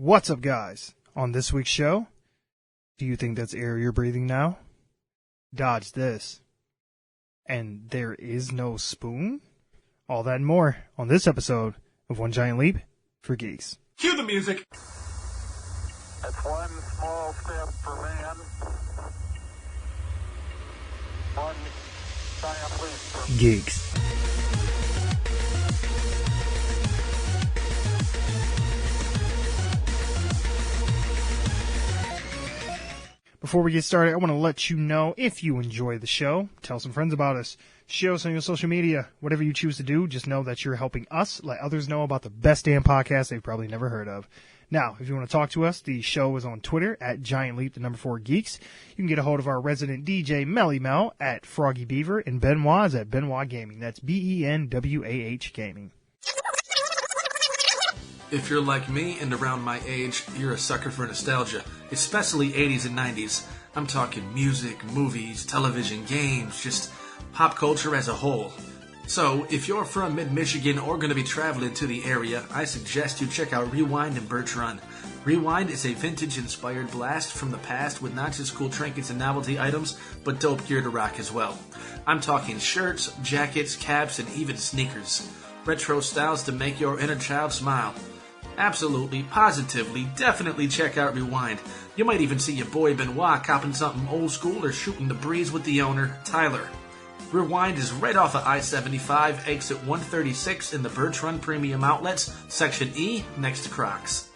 What's up, guys? On this week's show, do you think that's air you're breathing now? Dodge this. And there is no spoon? All that and more on this episode of One Giant Leap for Geeks. Cue the music! That's one small step for man, one giant leap for Geeks. Before we get started, I want to let you know, if you enjoy the show, tell some friends about us, share us on your social media, whatever you choose to do, just know that you're helping us let others know about the best damn podcast they've probably never heard of. Now, if you want to talk to us, the show is on Twitter at GiantLeap4Geeks. You can get a hold of our resident DJ Melly Mel at Froggy Beaver, and Benoit's at Benoit Gaming. That's BENWAH Gaming. If you're like me and around my age, you're a sucker for nostalgia, especially 80s and 90s. I'm talking music, movies, television, games, just pop culture as a whole. So, if you're from mid-Michigan or going to be traveling to the area, I suggest you check out Rewind and Birch Run. Rewind is a vintage-inspired blast from the past with not just cool trinkets and novelty items, but dope gear to rock as well. I'm talking shirts, jackets, caps, and even sneakers. Retro styles to make your inner child smile. Absolutely, positively, definitely check out Rewind. You might even see your boy Benoit copping something old school or shooting the breeze with the owner, Tyler. Rewind is right off of I-75, exit 136 in the Birch Run Premium Outlets, Section E, next to Crocs.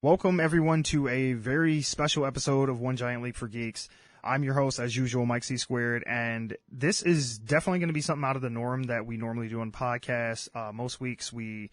Welcome, everyone, to a very special episode of One Giant Leap for Geeks. I'm your host, as usual, Mike C. Squared, and this is definitely going to be something out of the norm that we normally do on podcasts. Most weeks we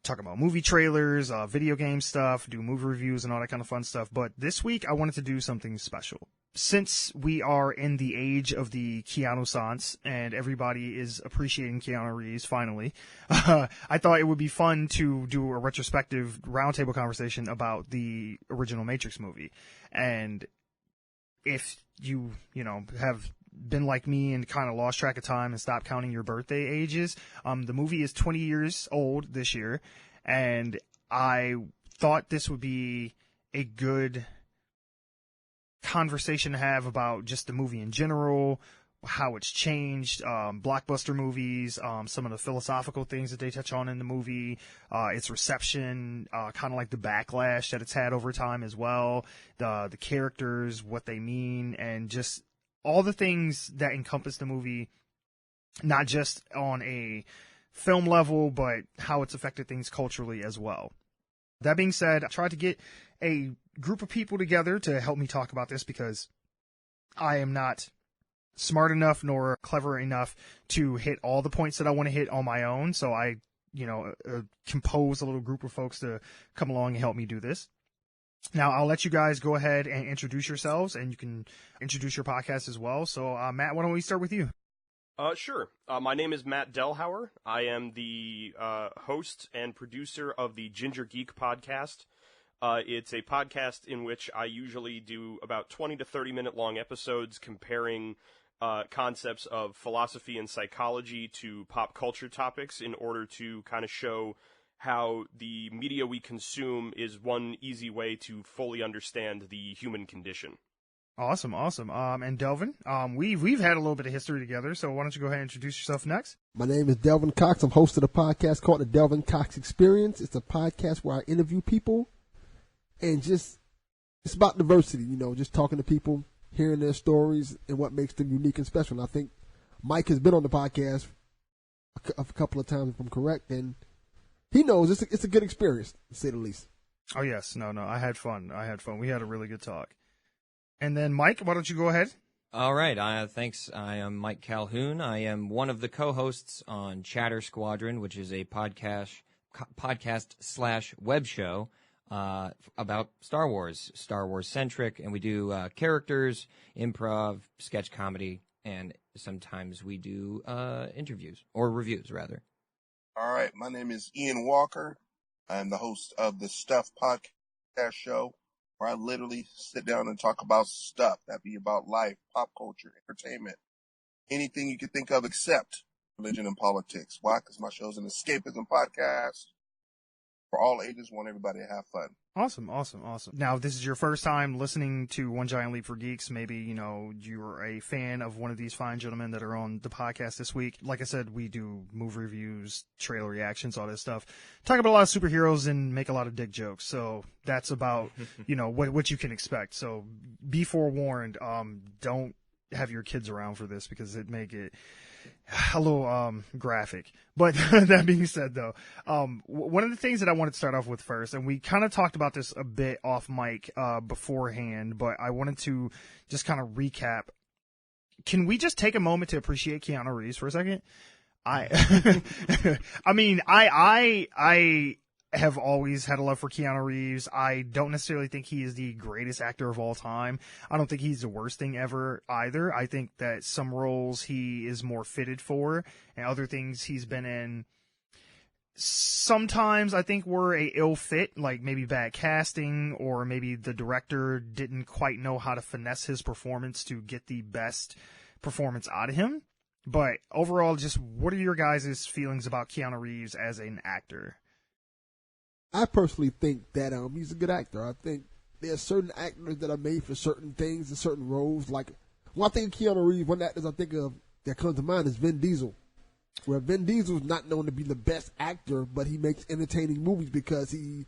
talk about movie trailers, video game stuff, do movie reviews, and all that kind of fun stuff. But this week I wanted to do something special. Since we are in the age of the Keanu-sans, and everybody is appreciating Keanu Reeves, finally, I thought it would be fun to do a retrospective roundtable conversation about the original Matrix movie. And if you have been like me and kind of lost track of time and stopped counting your birthday ages, the movie is 20 years old this year, and I thought this would be a good conversation to have about just the movie in general, how it's changed, blockbuster movies, some of the philosophical things that they touch on in the movie, its reception, kind of like the backlash that it's had over time as well, the characters, what they mean, and just all the things that encompass the movie, not just on a film level, but how it's affected things culturally as well. That being said, I tried to get a group of people together to help me talk about this because I am not smart enough nor clever enough to hit all the points that I want to hit on my own. So I, compose a little group of folks to come along and help me do this. Now, I'll let you guys go ahead and introduce yourselves, and you can introduce your podcast as well. So, Matt, why don't we start with you? Sure. My name is Matt Delhauer. I am the host and producer of the Ginger Geek podcast. It's a podcast in which I usually do about 20 to 30-minute long episodes comparing concepts of philosophy and psychology to pop culture topics in order to kind of show how the media we consume is one easy way to fully understand the human condition. Awesome. And Delvin, we've had a little bit of history together, so why don't you go ahead and introduce yourself next? My name is Delvin Cox. I'm host of a podcast called The Delvin Cox Experience. It's a podcast where I interview people and it's about diversity, just talking to people, hearing their stories and what makes them unique and special. And I think Mike has been on the podcast a couple of times, if I'm correct, and he knows it's a good experience, to say the least. Oh, yes. No, I had fun. We had a really good talk. And then, Mike, why don't you go ahead? All right. Thanks. I am Mike Calhoun. I am one of the co-hosts on Chatter Squadron, which is a podcast/web show about Star Wars centric. And we do characters, improv, sketch comedy, and sometimes we do interviews or reviews, rather. All right. My name is Ian Walker. I'm the host of the Stuff podcast show, where I literally sit down and talk about stuff that be about life, pop culture, entertainment, anything you can think of except religion, and politics. Why? Because my show's an escapism podcast for all ages. Want everybody to have fun. Awesome. Now, if this is your first time listening to One Giant Leap for Geeks, maybe, you're a fan of one of these fine gentlemen that are on the podcast this week. Like I said, we do movie reviews, trailer reactions, all this stuff. Talk about a lot of superheroes and make a lot of dick jokes. So that's about, what you can expect. So be forewarned. Don't have your kids around for this because it may get a little graphic. But that being said, though, one of the things that I wanted to start off with first, and we kind of talked about this a bit off mic beforehand, but I wanted to just kind of recap. Can we just take a moment to appreciate Keanu Reeves for a second? I mean, I have always had a love for Keanu Reeves. I don't necessarily think he is the greatest actor of all time. I don't think he's the worst thing ever either. I think that some roles he is more fitted for, and other things he's been in sometimes I think were a ill fit, like maybe bad casting, or maybe the director didn't quite know how to finesse his performance to get the best performance out of him. But overall, just what are your guys' feelings about Keanu Reeves as an actor? I personally think that he's a good actor. I think there are certain actors that are made for certain things and certain roles. Like, when I think of Keanu Reeves, one actor I think of that comes to mind is Vin Diesel. Where Vin Diesel is not known to be the best actor, but he makes entertaining movies because he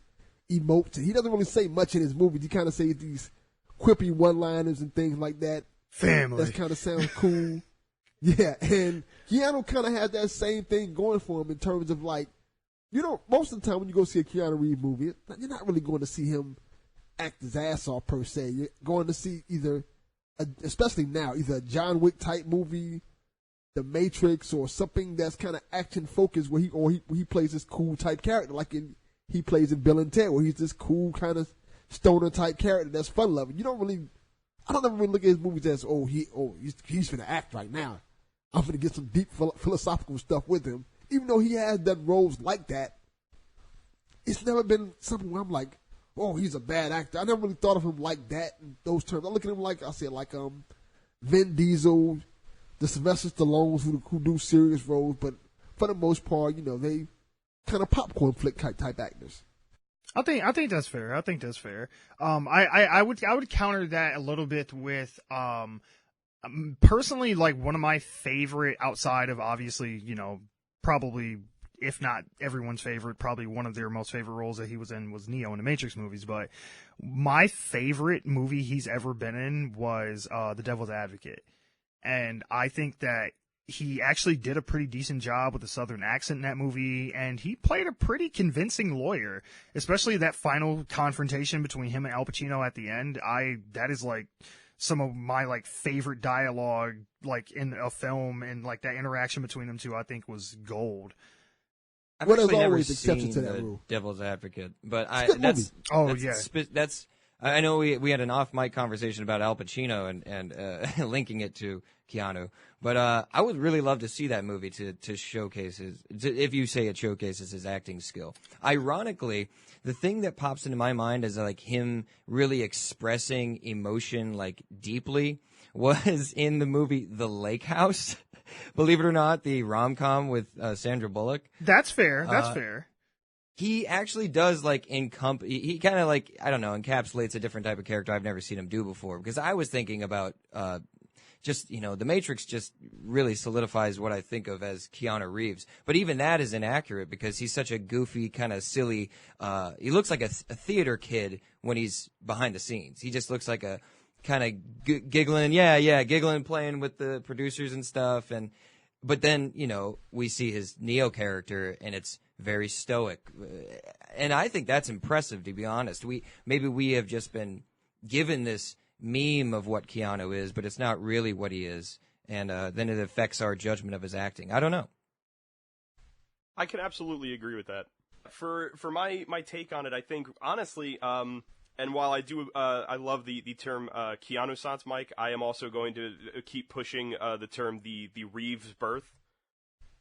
emotes. He doesn't really say much in his movies. He kind of says these quippy one-liners and things like that. Family. That kind of sounds cool. Yeah, and Keanu kind of has that same thing going for him in terms of like, most of the time when you go see a Keanu Reeves movie, you're not really going to see him act his ass off per se. You're going to see especially now, either a John Wick type movie, The Matrix, or something that's kind of action focused where he plays this cool type character, like he plays in Bill and Ted, where he's this cool kind of stoner type character that's fun loving. I don't ever really look at his movies as he's gonna act right now. I'm gonna get some deep philosophical stuff with him. Even though he has done roles like that, it's never been something where I'm like, oh, he's a bad actor. I never really thought of him like that in those terms. I look at him like Vin Diesel, the Sylvester Stallones who do serious roles, but for the most part, they kind of popcorn flick type actors. I think that's fair. I would counter that a little bit with personally, like, one of my favorite, outside of obviously, probably, if not everyone's favorite, probably one of their most favorite roles that he was in was Neo in the Matrix movies. But my favorite movie he's ever been in was The Devil's Advocate. And I think that he actually did a pretty decent job with the Southern accent in that movie, and he played a pretty convincing lawyer, especially that final confrontation between him and Al Pacino at the end. That is like some of my like favorite dialogue like in a film, and like that interaction between them two I think was gold. I've What is actually never always exception seen to that The rule? Devil's Advocate, but I know we had an off-mic conversation about Al Pacino and linking it to Keanu, but I would really love to see that movie to showcase if you say it showcases his acting skill. Ironically, the thing that pops into my mind is like him really expressing emotion like deeply was in the movie The Lake House. Believe it or not, the rom-com with Sandra Bullock. That's fair. Fair. He actually does like he kind of like, I don't know, encapsulates a different type of character I've never seen him do before, because I was thinking about The Matrix just really solidifies what I think of as Keanu Reeves. But even that is inaccurate because he's such a goofy, kind of silly, he looks like a theater kid when he's behind the scenes. He just looks like a kind of giggling, giggling, playing with the producers and stuff. But then, we see his Neo character and it's very stoic. And I think that's impressive, to be honest. Maybe we have just been given this meme of what Keanu is, but it's not really what he is. And then it affects our judgment of his acting. I don't know. I can absolutely agree with that. For my take on it, I think, honestly, and while I love the term Keanu-sans, Mike, I am also going to keep pushing the term the Reeves birth.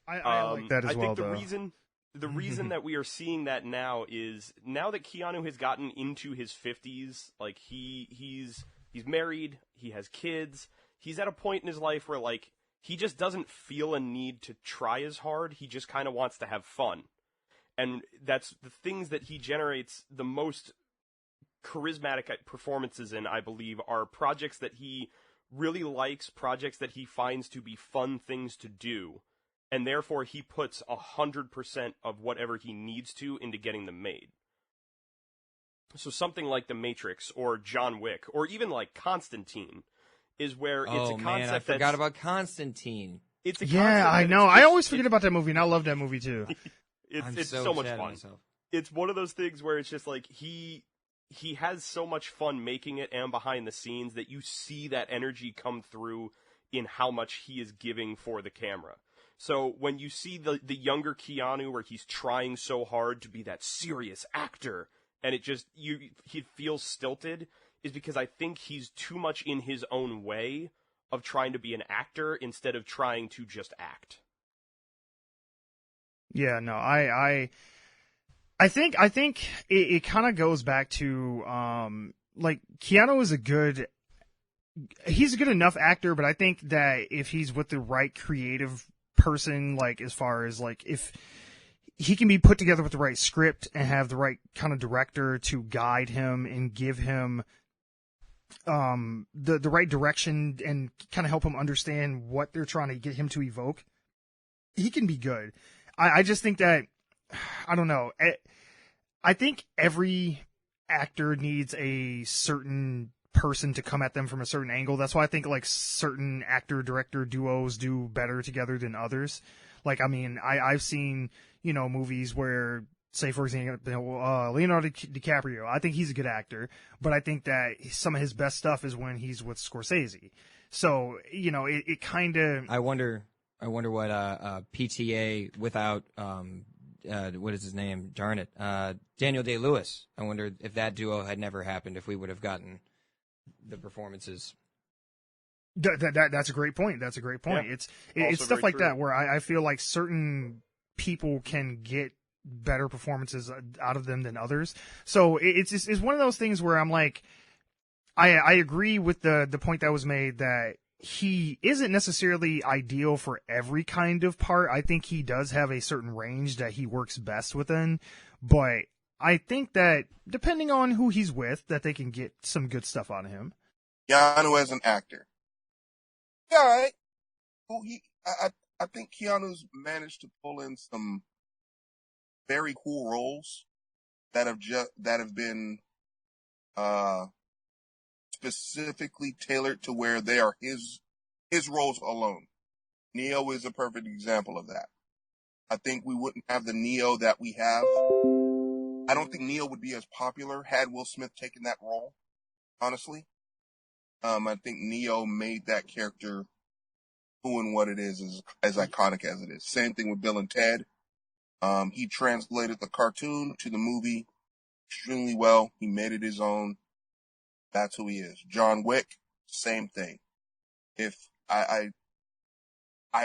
I like that as well. I think the reason that we are seeing that now is now that Keanu has gotten into his 50s, like he's married, he has kids, he's at a point in his life where like he just doesn't feel a need to try as hard. He just kind of wants to have fun. And that's the things that he generates the most charismatic performances in, I believe, are projects that he really likes, projects that he finds to be fun things to do. And therefore, he puts 100% of whatever he needs to into getting them made. So something like The Matrix or John Wick or even like Constantine is where it's a concept man, I forgot about Constantine. It's a Yeah, I know. I always forget about that movie, and I love that movie too. It's so much fun. It's one of those things where it's just like he has so much fun making it and behind the scenes that you see that energy come through in how much he is giving for the camera. So when you see the younger Keanu where he's trying so hard to be that serious actor and he feels stilted, is because I think he's too much in his own way of trying to be an actor instead of trying to just act. Yeah, no, I think it kind of goes back to like Keanu is he's a good enough actor, but I think that if he's with the right creative person, like as far as like if he can be put together with the right script and have the right kind of director to guide him and give him the right direction and kind of help him understand what they're trying to get him to evoke, he can be good. I just think that, I don't know, I think every actor needs a certain person to come at them from a certain angle. That's why I think like certain actor-director duos do better together than others. Like, I mean, I've seen, movies where, say, for example, Leonardo DiCaprio, I think he's a good actor, but I think that some of his best stuff is when he's with Scorsese. So, it kind of... I wonder what PTA without what is his name? Darn it, Daniel Day-Lewis. I wonder if that duo had never happened, if we would have gotten the performances. That's a great point. That's a great point. Yeah. It's stuff like that where I feel like certain people can get better performances out of them than others. So it's one of those things where I'm like, I agree with the point that was made that he isn't necessarily ideal for every kind of part. I think he does have a certain range that he works best within, but I think that depending on who he's with, that they can get some good stuff out of him. Keanu as an actor. Yeah, all right. Well, I think Keanu's managed to pull in some very cool roles that have been specifically tailored to where they are his roles alone. Neo is a perfect example of that. I think we wouldn't have the Neo that we have. I don't think Neo would be as popular had Will Smith taken that role, honestly. I think Neo made that character who and what it is as iconic as it is. Same thing with Bill and Ted. He translated the cartoon to the movie extremely well. He made it his own. That's who he is. John Wick, same thing. If I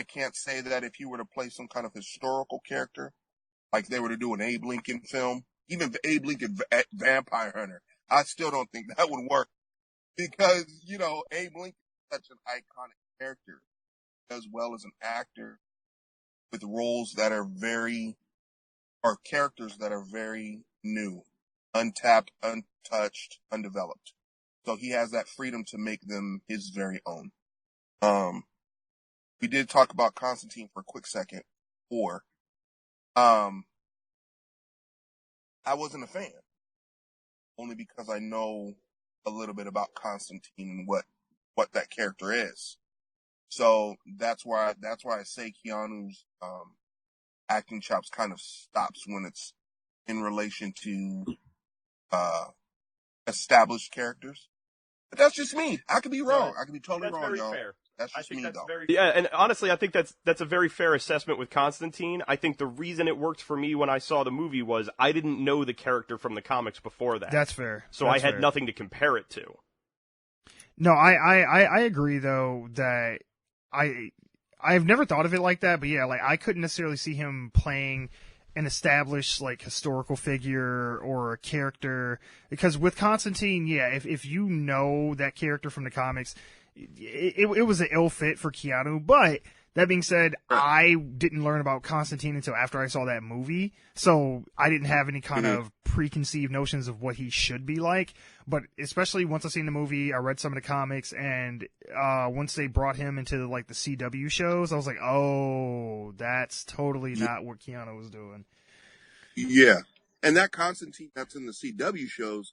can't say that if he were to play some kind of historical character, like they were to do an Abe Lincoln film, even the Abe Lincoln Vampire Hunter, I still don't think that would work. Because, Abe Lincoln is such an iconic character, as well as an actor with roles that are characters that are very new, untapped, untouched, undeveloped. So he has that freedom to make them his very own. We did talk about Constantine for a quick second, I wasn't a fan, only because I know a little bit about Constantine and what that character is. So that's why I say Keanu's acting chops kind of stops when it's in relation to established characters. But that's just me. I could be wrong. I could be totally wrong, y'all. Fair. That's just me, though. Yeah, and honestly, I think that's a very fair assessment with Constantine. I think the reason it worked for me when I saw the movie was I didn't know the character from the comics before that. That's fair. So I had nothing to compare it to. No, I agree though that I've never thought of it like that, but yeah, like I couldn't necessarily see him playing an established like historical figure or a character, because with Constantine, yeah, if you know that character from the comics, it was an ill fit for Keanu. But that being said, I didn't learn about Constantine until after I saw that movie, so I didn't have any kind of preconceived notions of what he should be like. But especially once I seen the movie, I read some of the comics, and once they brought him into like the CW shows, I was like, oh, that's totally not what Keanu was doing. Yeah. And that Constantine that's in the CW shows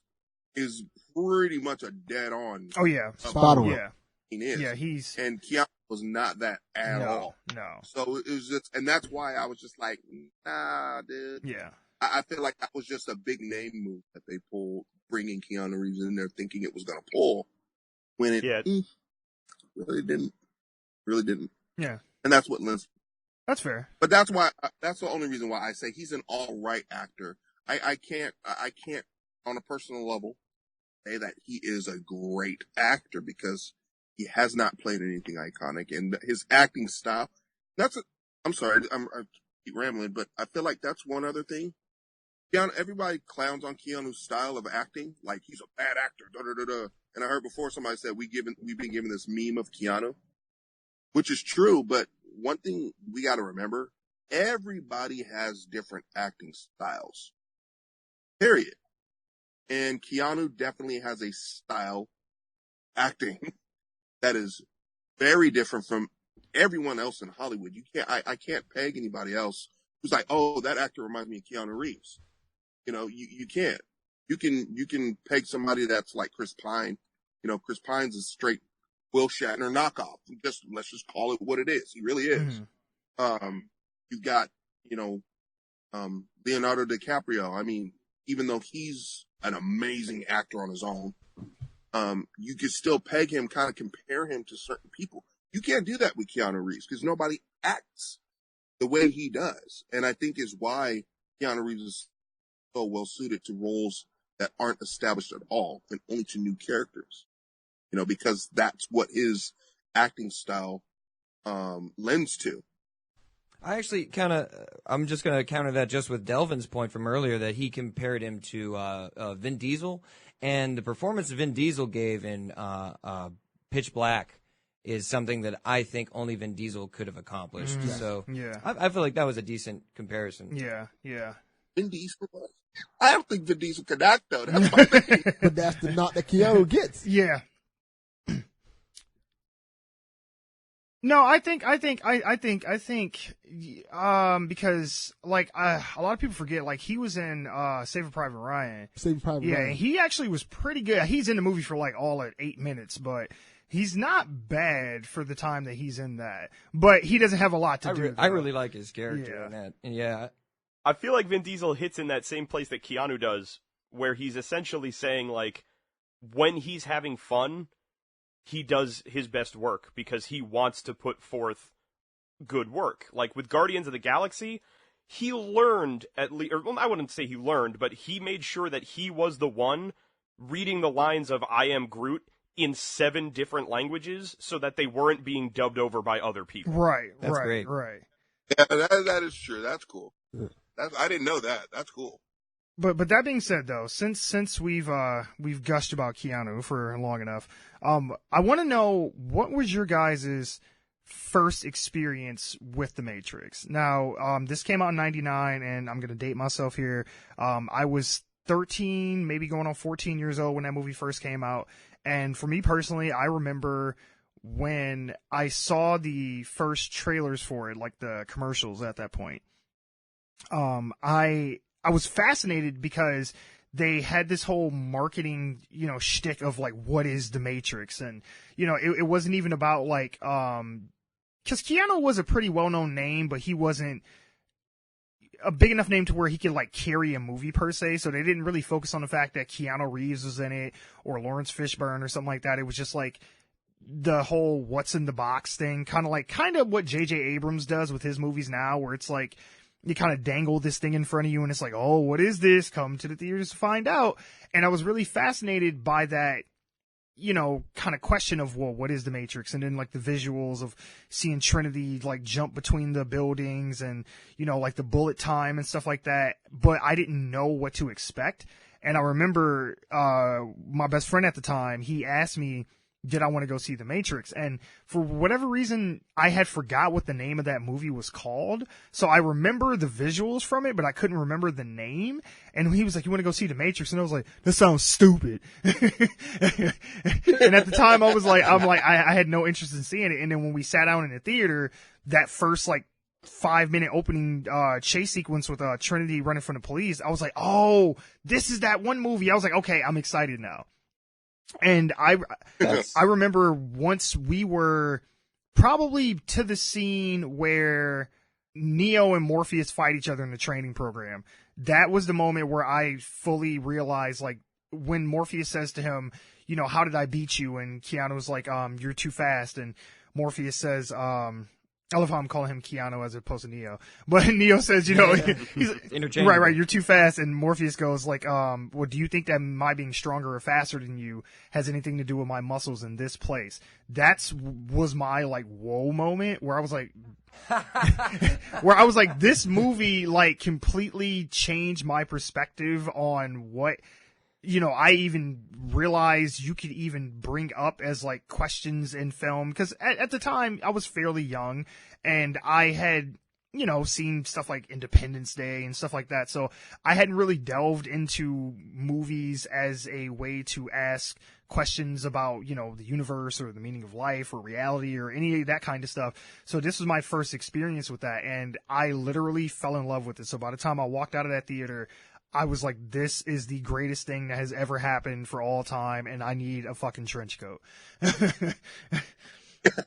is pretty much a dead on. Oh yeah, spot on. Yeah, is. Yeah, he's and Keanu was not that at all. No. So it was just, and that's why I was just like, nah, dude. Yeah. I feel like that was just a big name move that they pulled, bringing Keanu Reeves in there, thinking it was going to pull, when it really didn't. Really didn't. Yeah. And that's what Lynch. That's fair. But that's why. That's the only reason why I say he's an all right actor. I can't on a personal level say that he is a great actor because he has not played anything iconic, and his acting style. I'm sorry, I keep rambling, but I feel like that's one other thing. Keanu, everybody clowns on Keanu's style of acting, like he's a bad actor. Da da da da. And I heard before somebody said we've been given this meme of Keanu, which is true. But one thing we got to remember: everybody has different acting styles. Period. And Keanu definitely has a style acting that is very different from everyone else in Hollywood. I can't peg anybody else who's like, oh, that actor reminds me of Keanu Reeves. You can't. You can peg somebody that's like Chris Pine. Chris Pine's a straight Will Shatner knockoff. Let's just call it what it is. He really is. Mm-hmm. You've got, Leonardo DiCaprio. I mean, even though he's an amazing actor on his own, you could still peg him, kind of compare him to certain people. You can't do that with Keanu Reeves because nobody acts the way he does. And I think is why Keanu Reeves is so well suited to roles that aren't established at all and only to new characters, because that's what his acting style lends to. I actually I'm just going to counter that just with Delvin's point from earlier that he compared him to Vin Diesel, and the performance Vin Diesel gave in Pitch Black is something that I think only Vin Diesel could have accomplished. Mm-hmm. So yeah. I feel like that was a decent comparison. Yeah. Vin Diesel? I don't think Vin Diesel could act though. That's my thing. But that's the knock that Keanu gets. Yeah. No, I think, because like a lot of people forget, like he was in Saving Private Ryan. Saving Private Ryan. Yeah, he actually was pretty good. He's in the movie for like all at 8 minutes, but he's not bad for the time that he's in that. But he doesn't have a lot to do. I really like his character in that. And yeah, I feel like Vin Diesel hits in that same place that Keanu does, where he's essentially saying like, when he's having fun, he does his best work because he wants to put forth good work. Like with Guardians of the Galaxy, he learned at least, or well, I wouldn't say he learned, but he made sure that he was the one reading the lines of I Am Groot in 7 different languages so that they weren't being dubbed over by other people. Right, that's great. Right. Yeah, that is true. That's cool. I didn't know that. That's cool. But that being said, though, since we've gushed about Keanu for long enough, I want to know, what was your guys' first experience with The Matrix? Now, this came out in '99, and I'm going to date myself here. I was 13, maybe going on 14 years old when that movie first came out, and for me personally, I remember when I saw the first trailers for it, like the commercials at that point. I was fascinated because they had this whole marketing, shtick of like, what is the Matrix? And, it wasn't even about like, cause Keanu was a pretty well-known name, but he wasn't a big enough name to where he could like carry a movie per se. So they didn't really focus on the fact that Keanu Reeves was in it or Lawrence Fishburne or something like that. It was just like the whole what's in the box thing, kind of what J.J. Abrams does with his movies now, where it's like, you kind of dangle this thing in front of you and it's like, oh, what is this? Come to the theaters to find out. And I was really fascinated by that, kind of question of, well, what is the Matrix? And then like the visuals of seeing Trinity like jump between the buildings and, like the bullet time and stuff like that. But I didn't know what to expect. And I remember, my best friend at the time, he asked me did I want to go see The Matrix? And for whatever reason, I had forgot what the name of that movie was called. So I remember the visuals from it, but I couldn't remember the name. And he was like, you want to go see The Matrix? And I was like, that sounds stupid. And at the time I had no interest in seeing it. And then when we sat down in the theater, that first 5-minute opening chase sequence with Trinity running from the police, I was like, oh, this is that one movie. I was like, okay, I'm excited now. And I remember once we were probably to the scene where Neo and Morpheus fight each other in the training program. That was the moment where I fully realized, when Morpheus says to him, how did I beat you? And Keanu was like, you're too fast. And Morpheus says, I love how I'm calling him Keanu as opposed to Neo. But Neo says, he's interchangeable. Right, you're too fast. And Morpheus goes well, do you think that my being stronger or faster than you has anything to do with my muscles in this place? Was my whoa moment where I was like, this movie completely changed my perspective on what, I even realized you could even bring up as questions in film. Cause at the time I was fairly young and I had, seen stuff like Independence Day and stuff like that. So I hadn't really delved into movies as a way to ask questions about, the universe or the meaning of life or reality or any of that kind of stuff. So this was my first experience with that. And I literally fell in love with it. So by the time I walked out of that theater, I was like, this is the greatest thing that has ever happened for all time, and I need a fucking trench coat.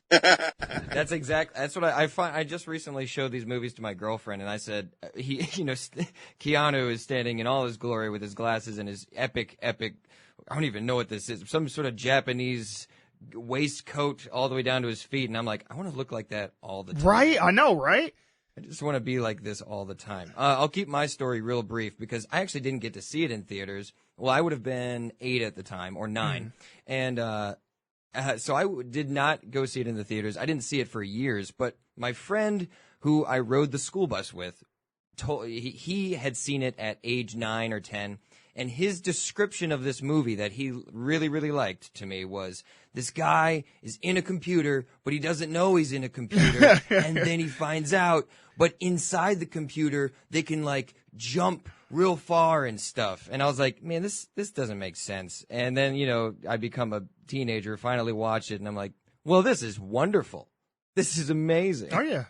That's what I find. I just recently showed these movies to my girlfriend, and I said, Keanu is standing in all his glory with his glasses and his epic, I don't even know what this is, some sort of Japanese waistcoat all the way down to his feet, and I'm like, I want to look like that all the time. Right? I know, right? I just want to be like this all the time. I'll keep my story real brief because I actually didn't get to see it in theaters. Well, I would have been 8 at the time or 9. And so I did not go see it in the theaters. I didn't see it for years. But my friend who I rode the school bus with, he had seen it at age 9 or 10. And his description of this movie that he really, really liked to me was, this guy is in a computer, but he doesn't know he's in a computer. And then he finds out, but inside the computer, they can jump real far and stuff. And I was like, man, this doesn't make sense. And then, I become a teenager, finally watch it, and I'm like, well, this is wonderful. This is amazing. Oh, yeah.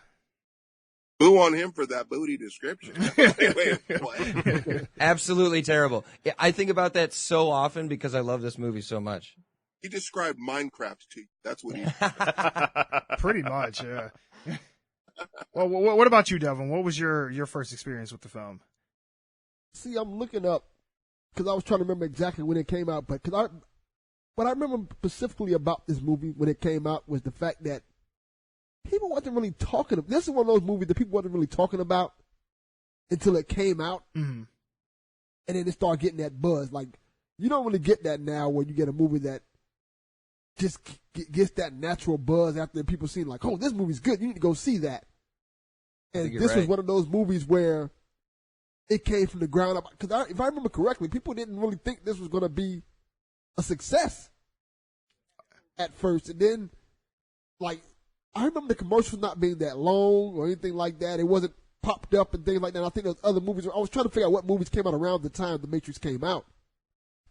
Boo on him for that booty description. Wait, what? Absolutely terrible. I think about that so often because I love this movie so much. He described Minecraft to you. That's what he Pretty much, yeah. Well, what about you, Devin? What was your first experience with the film? See, I'm looking up because I was trying to remember exactly when it came out, but what I remember specifically about this movie when it came out was the fact that people wasn't really talking. This is one of those movies that people wasn't really talking about until it came out, and then it started getting that buzz. You don't really get that now when you get a movie that just gets that natural buzz after people seeing oh, this movie's good, you need to go see that. And this was one of those movies where it came from the ground up. Because if I remember correctly, people didn't really think this was going to be a success at first. And then, I remember the commercials not being that long or anything like that. It wasn't popped up and things like that. I think there was other movies. I was trying to figure out what movies came out around the time The Matrix came out.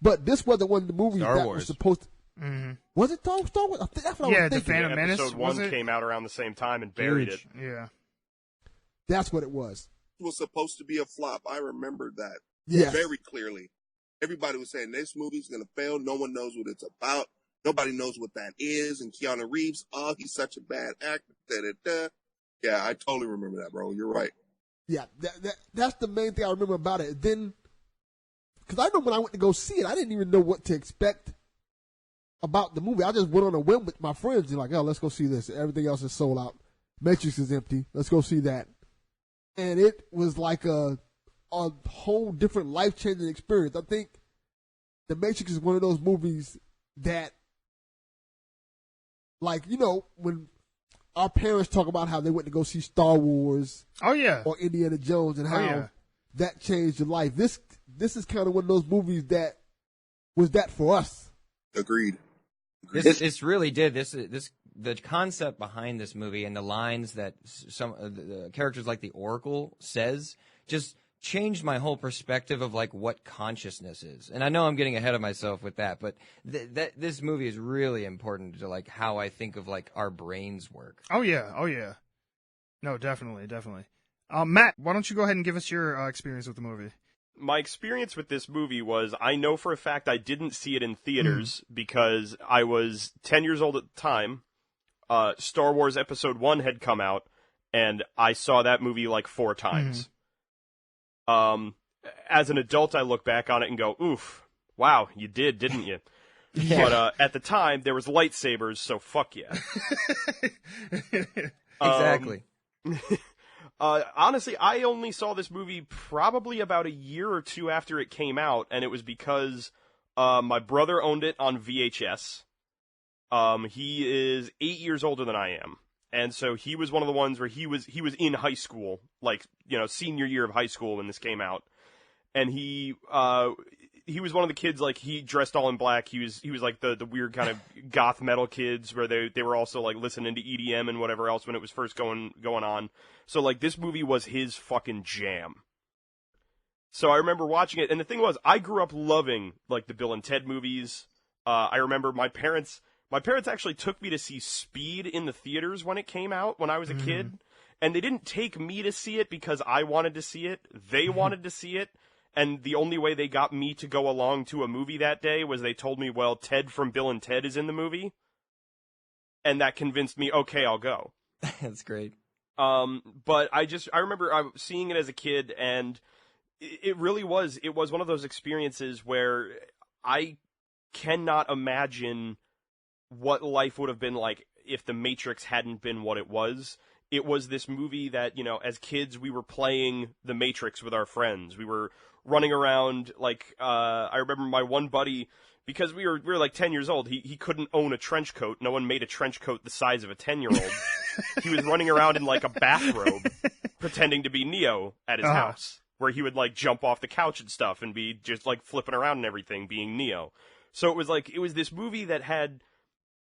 But this wasn't one of the movies Star that Wars. was supposed to. Was it Star Wars? That's what I was thinking. The Phantom Menace. Episode 1 came out around the same time and buried it. Yeah. That's what it was. It was supposed to be a flop. I remember that very clearly. Everybody was saying this movie's going to fail. No one knows what it's about. Nobody knows what that is. And Keanu Reeves, oh, he's such a bad actor. Da-da-da. Yeah, I totally remember that, bro. You're right. Yeah, that's the main thing I remember about it. Then, because I remember when I went to go see it, I didn't even know what to expect about the movie. I just went on a whim with my friends. They're like, oh, let's go see this. Everything else is sold out. Matrix is empty. Let's go see that. And it was like a whole different life-changing experience. I think The Matrix is one of those movies that, when our parents talk about how they went to go see Star Wars or Indiana Jones and how that changed your life. This is kind of one of those movies that was that for us. Agreed. This really did. The concept behind this movie and the lines that some of the characters like the Oracle says just changed my whole perspective of like what consciousness is. And I know I'm getting ahead of myself with that, but this movie is really important to like how I think of like our brains work. Oh yeah. No, definitely. Matt, why don't you go ahead and give us your experience with the movie? My experience with this movie was, I know for a fact I didn't see it in theaters because I was 10 years old at the time. Star Wars Episode 1 had come out, and I saw that movie like 4 times. As an adult, I look back on it and go, oof, wow, you did, didn't you? Yeah. But at the time, there was lightsabers, so fuck yeah. Exactly. Honestly, I only saw this movie probably about a year or 2 after it came out, and it was because my brother owned it on VHS. He is 8 years older than I am, and so he was one of the ones where he was in high school, like, you know, senior year of high school when this came out, and he was one of the kids, like, he dressed all in black. He was like the weird kind of goth metal kids where they were also like listening to EDM and whatever else when it was first going on. So like this movie was his fucking jam. So I remember watching it, and the thing was, I grew up loving like the Bill and Ted movies. I remember my parents actually took me to see Speed in the theaters when it came out when I was a kid, and they didn't take me to see it because I wanted to see it. They wanted to see it. And the only way they got me to go along to a movie that day was they told me, well, Ted from Bill and Ted is in the movie. And that convinced me, okay, I'll go. That's great. But I remember seeing it as a kid, and it really was one of those experiences where I cannot imagine what life would have been like if The Matrix hadn't been what it was. It was this movie that, you know, as kids, we were playing The Matrix with our friends. We were running around, like, I remember my one buddy, because we were like 10 years old, he couldn't own a trench coat. No one made a trench coat the size of a 10-year-old. He was running around in, like, a bathrobe, pretending to be Neo at his house, where he would, like, jump off the couch and stuff and be just, like, flipping around and everything, being Neo. So it was this movie that had,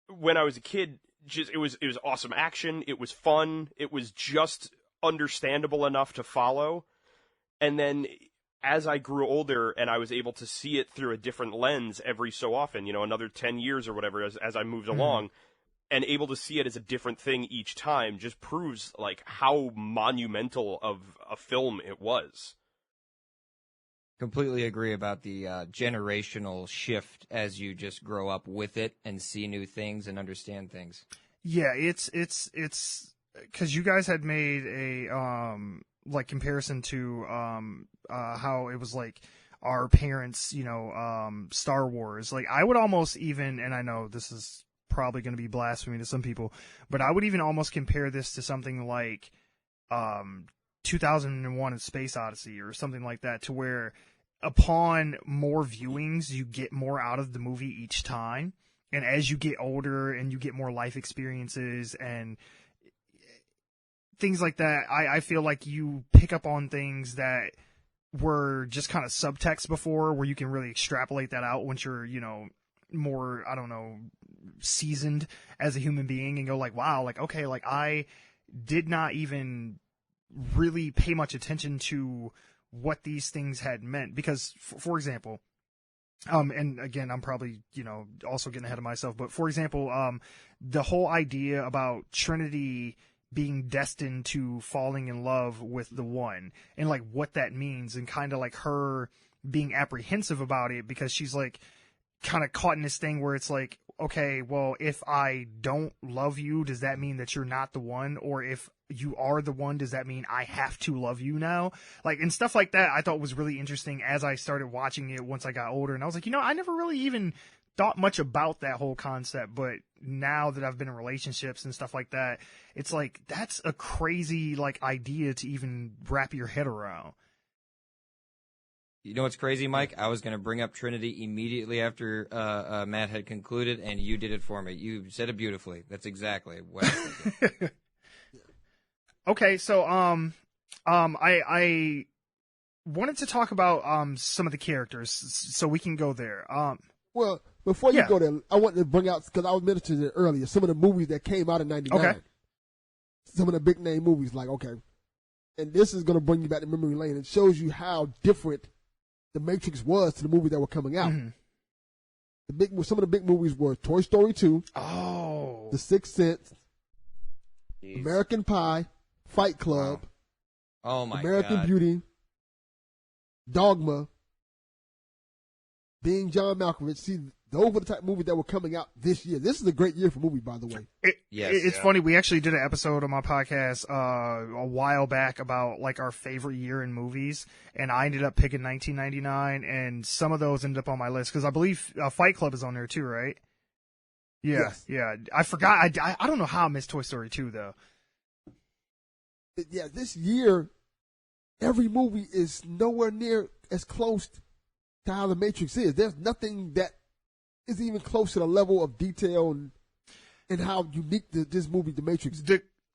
when I was a kid, it was awesome action. It was fun. It was just understandable enough to follow. And then as I grew older and I was able to see it through a different lens every so often, you know, another 10 years or whatever as I moved along, and able to see it as a different thing each time just proves like how monumental of a film it was. Completely agree about the generational shift as you just grow up with it and see new things and understand things. Yeah, it's because you guys had made a like comparison to how it was like our parents, you know, Star Wars. Like I would almost even, and I know this is probably going to be blasphemy to some people, but I would even almost compare this to something like 2001: A Space Odyssey or something like that, to where upon more viewings, you get more out of the movie each time. And as you get older and you get more life experiences and things like that, I feel like you pick up on things that were just kind of subtext before, where you can really extrapolate that out once you're, you know, more, I don't know, seasoned as a human being, and go like, wow, like, okay, like I did not even really pay much attention to what these things had meant. Because, for example, and again, I'm probably, you know, also getting ahead of myself, but for example, the whole idea about Trinity being destined to falling in love with the One, and like what that means, and kind of like her being apprehensive about it because she's like kind of caught in this thing where it's like, okay, well, if I don't love you, does that mean that you're not the one? Or if you are the one, does that mean I have to love you now? Like, and stuff like that I thought was really interesting as I started watching it once I got older. And I was like, you know, I never really even thought much about that whole concept. But now that I've been in relationships and stuff like that, it's like, that's a crazy, like, idea to even wrap your head around. You know what's crazy, Mike? I was going to bring up Trinity immediately after Matt had concluded, and you did it for me. You said it beautifully. That's exactly what I was thinking. Okay, so I wanted to talk about some of the characters, so we can go there. Well, Before you Yeah. go there, I want to bring out, because I was mentioning it earlier, some of the movies that came out in 99. Okay. Some of the big name movies, like, okay. And this is going to bring you back to memory lane. It shows you how different The Matrix was to the movies that were coming out. Mm-hmm. Some of the big movies were Toy Story 2, Oh. The Sixth Sense, Jeez. American Pie, Fight Club, Oh my American God. Beauty, Dogma, Being John Malkovich. See, those were the type of movies that were coming out this year. This is a great year for movies, by the way. It's funny. We actually did an episode on my podcast a while back about like our favorite year in movies, and I ended up picking 1999, and some of those ended up on my list because I believe Fight Club is on there too, right? Yeah, Yes. yeah. I forgot. I don't know how I missed Toy Story 2 though. Yeah, this year, every movie is nowhere near as close to how The Matrix is. There's nothing that is even close to the level of detail and how unique this movie, The Matrix,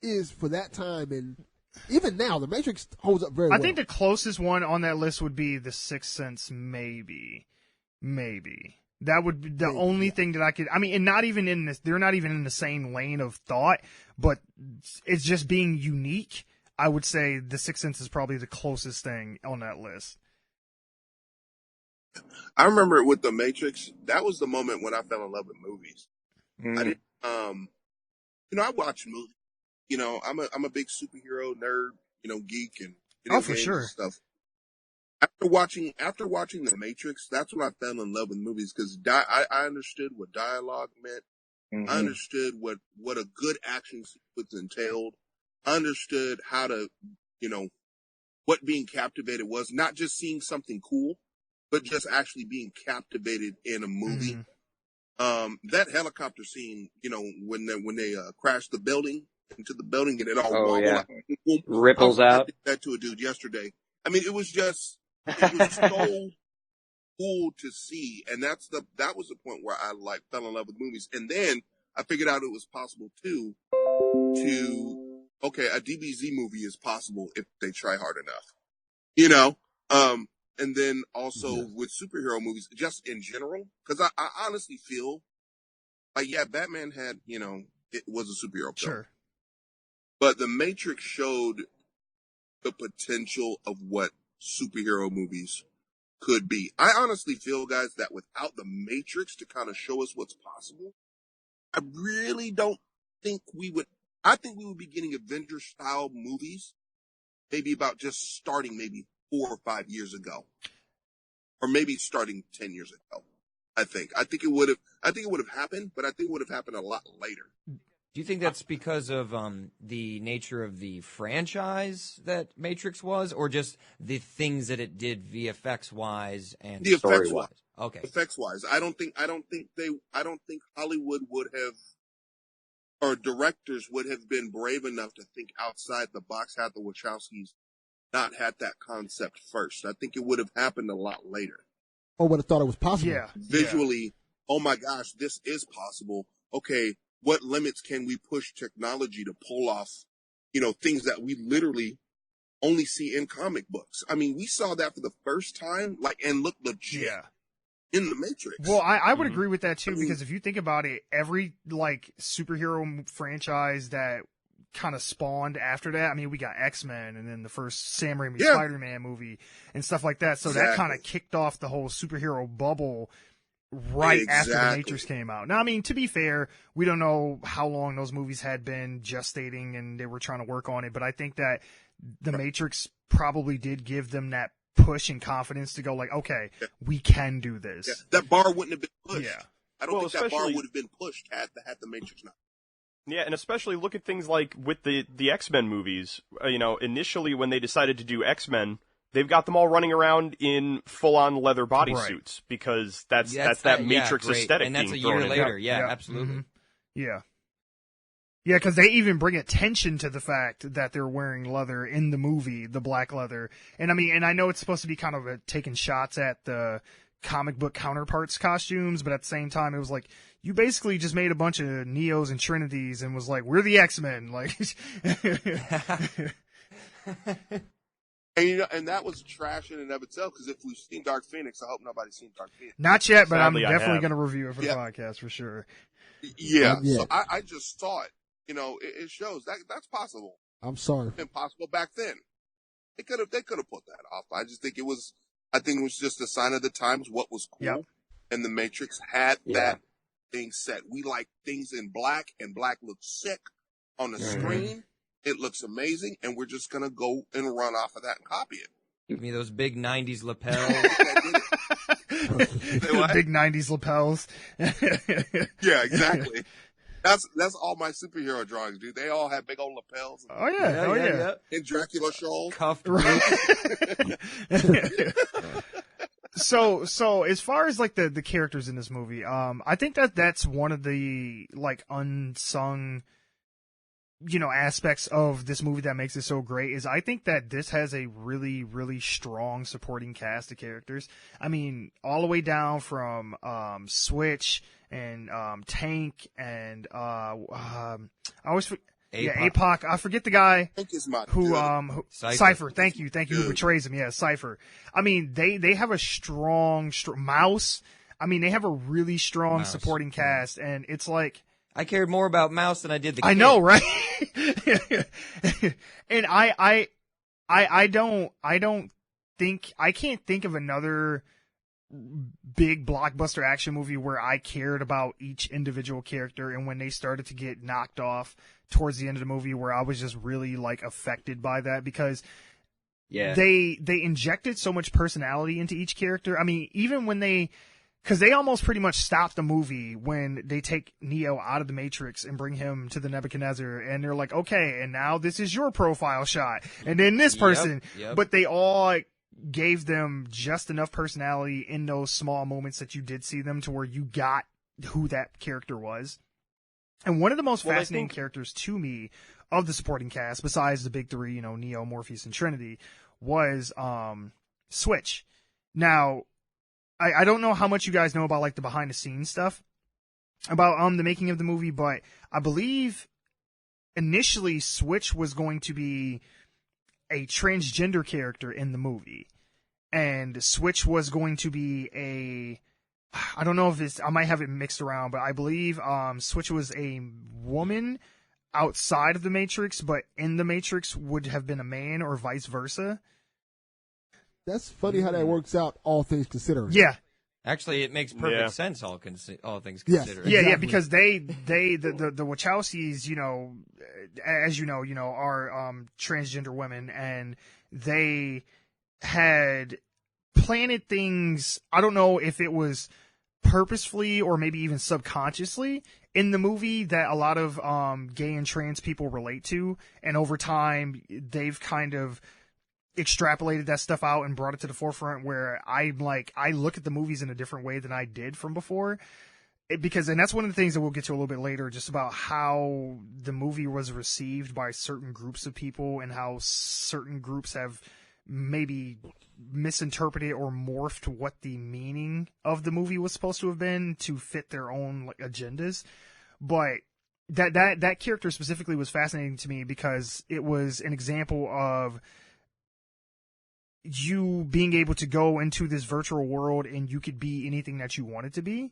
is for that time. And even now, The Matrix holds up very well. I think the closest one on that list would be The Sixth Sense, maybe. That would be the only thing that I could. I mean, and not even in this. They're not even in the same lane of thought, but it's just being unique. I would say The Sixth Sense is probably the closest thing on that list. I remember with The Matrix, that was the moment when I fell in love with movies. I didn't, I watch movies. I'm a big superhero nerd, geek and video for games sure. and stuff. After watching The Matrix, that's when I fell in love with movies because I understood what dialogue meant. I understood what a good action sequence entailed. I understood how to, what being captivated was, not just seeing something cool, but just actually being captivated in a movie. That helicopter scene, when they crashed the building into the building and it all wobbled, like, ripples out. I did that to a dude yesterday. I mean, it was so cool to see, and that was the point where I fell in love with movies. And then I figured out it was possible too a DBZ movie is possible if they try hard enough, and then also with superhero movies, just in general, because I honestly feel like, Batman had, it was a superhero film. Sure. But The Matrix showed the potential of what superhero movies could be. I honestly feel, guys, that without The Matrix to kind of show us what's possible, I really don't think we would. I think we would be getting Avengers-style movies maybe about just starting maybe 4 or 5 years ago, or maybe starting 10 years ago. I think it would have happened, but I think it would have happened a lot later. Do you think that's because of the nature of the franchise that Matrix was, or just the things that it did VFX wise and story wise? Okay. Effects wise, I don't think Hollywood would have, or directors would have been brave enough to think outside the box had the Wachowskis not had that concept first. I think it would have happened a lot later. Or would have thought it was possible. Yeah. Visually, oh my gosh, this is possible. Okay, what limits can we push technology to pull off, things that we literally only see in comic books? I mean, we saw that for the first time, and looked legit in The Matrix. Well, I would agree with that too, because if you think about it, every superhero franchise that kind of spawned after that. I mean, we got X-Men and then the first Sam Raimi Spider-Man movie and stuff like that. So that kind of kicked off the whole superhero bubble after The Matrix came out. Now, I mean, to be fair, we don't know how long those movies had been gestating and they were trying to work on it, but I think that The Matrix probably did give them that push and confidence to go okay, we can do this. Yeah. That bar wouldn't have been pushed. Yeah. I don't think that bar would have been pushed had The Matrix not. Yeah, and especially look at things like with the X-Men movies. Initially when they decided to do X-Men, they've got them all running around in full-on leather bodysuits because that's that Matrix aesthetic. And that's a being year thrown later. in. Yeah, absolutely. Mm-hmm. Yeah. Yeah, because they even bring attention to the fact that they're wearing leather in the movie, the black leather. And I know it's supposed to be kind of taking shots at the comic book counterparts costumes, but at the same time, it was like, you basically just made a bunch of Neos and Trinities and was like, we're the X-Men. And that was trash in and of itself, because if we've seen Dark Phoenix, I hope nobody's seen Dark Phoenix. Not yet, but Sadly, I'm I definitely have. going to review it for the podcast for sure. Yeah, Yeah. so I just saw it. It shows that's possible. I'm sorry. Impossible back then. They could have put that off. I think it was just a sign of the times, what was cool. Yep. And the Matrix had that thing set. We like things in black, and black looks sick on the screen. It looks amazing, and we're just gonna go and run off of that and copy it. Give me those big 90s lapels. Big 90s lapels. Yeah, exactly. That's all my superhero drawings, dude. They all have big old lapels. Oh yeah. And Dracula shawls. Cuffed. So as far as like the characters in this movie, I think that's one of the like unsung, aspects of this movie that makes it so great is I think that this has a really, really strong supporting cast of characters. I mean, all the way down from Switch and Tank and I always APOC. I forget the guy Tank is my who Cypher. Cypher. Thank you, who betrays him. Yeah, Cypher. I mean, they have a strong Mouse. I mean, they have a really strong Mouse. supporting cast, and it's like. I cared more about Mouse than I did the kid. I know, right? And I can't think of another big blockbuster action movie where I cared about each individual character, and when they started to get knocked off towards the end of the movie, where I was just really like affected by that, because they injected so much personality into each character. I mean, even when because they almost pretty much stop the movie when they take Neo out of the Matrix and bring him to the Nebuchadnezzar, and they're like, okay, and now this is your profile shot, and then this person, but they all gave them just enough personality in those small moments that you did see them to where you got who that character was. And one of the most fascinating characters to me of the supporting cast, besides the big three, Neo, Morpheus, and Trinity, was Switch. Now, I don't know how much you guys know about like the behind the scenes stuff about the making of the movie, but I believe initially Switch was going to be a transgender character in the movie, and Switch was going to be I don't know if I might have it mixed around, but I believe Switch was a woman outside of the Matrix, but in the Matrix would have been a man, or vice versa. That's funny how that works out, all things considered. Yeah. Actually, it makes perfect sense, all things Yes. considered. Exactly. Yeah, because the Wachowskis, as you know, are transgender women, and they had planted things. I don't know if it was purposefully or maybe even subconsciously in the movie that a lot of gay and trans people relate to, and over time they've kind of extrapolated that stuff out and brought it to the forefront, where I look at the movies in a different way than I did from before. And that's one of the things that we'll get to a little bit later, just about how the movie was received by certain groups of people, and how certain groups have maybe misinterpreted or morphed what the meaning of the movie was supposed to have been to fit their own agendas. But that character specifically was fascinating to me, because it was an example of you being able to go into this virtual world and you could be anything that you wanted to be,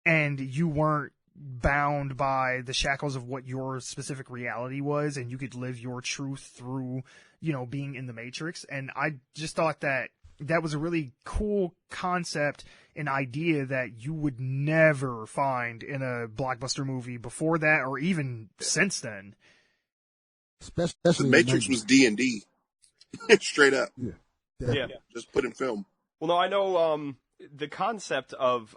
and you weren't bound by the shackles of what your specific reality was, and you could live your truth through, being in the Matrix. And I just thought that was a really cool concept, an idea that you would never find in a blockbuster movie before that, or even since then. Especially The Matrix was D&D. Straight up. Yeah. Just put in film. Well, no, I know the concept of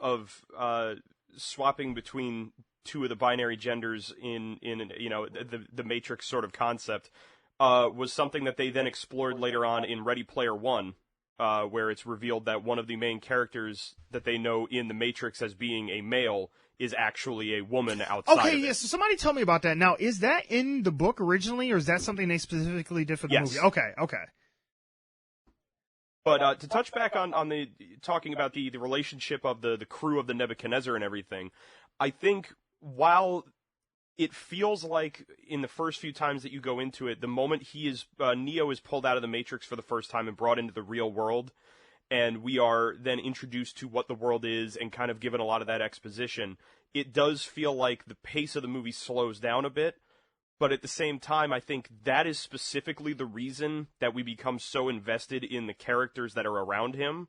swapping between two of the binary genders in the Matrix sort of concept was something that they then explored later on in Ready Player One, where it's revealed that one of the main characters that they know in the Matrix as being a male is actually a woman outside of it. Yes. So somebody tell me about that. Now, is that in the book originally, or is that something they specifically did for the movie? Okay. But to touch back on the talking about the relationship of the crew of the Nebuchadnezzar and everything, I think while it feels like in the first few times that you go into it, the moment Neo is pulled out of the Matrix for the first time and brought into the real world, and we are then introduced to what the world is and kind of given a lot of that exposition, it does feel like the pace of the movie slows down a bit. But at the same time, I think that is specifically the reason that we become so invested in the characters that are around him,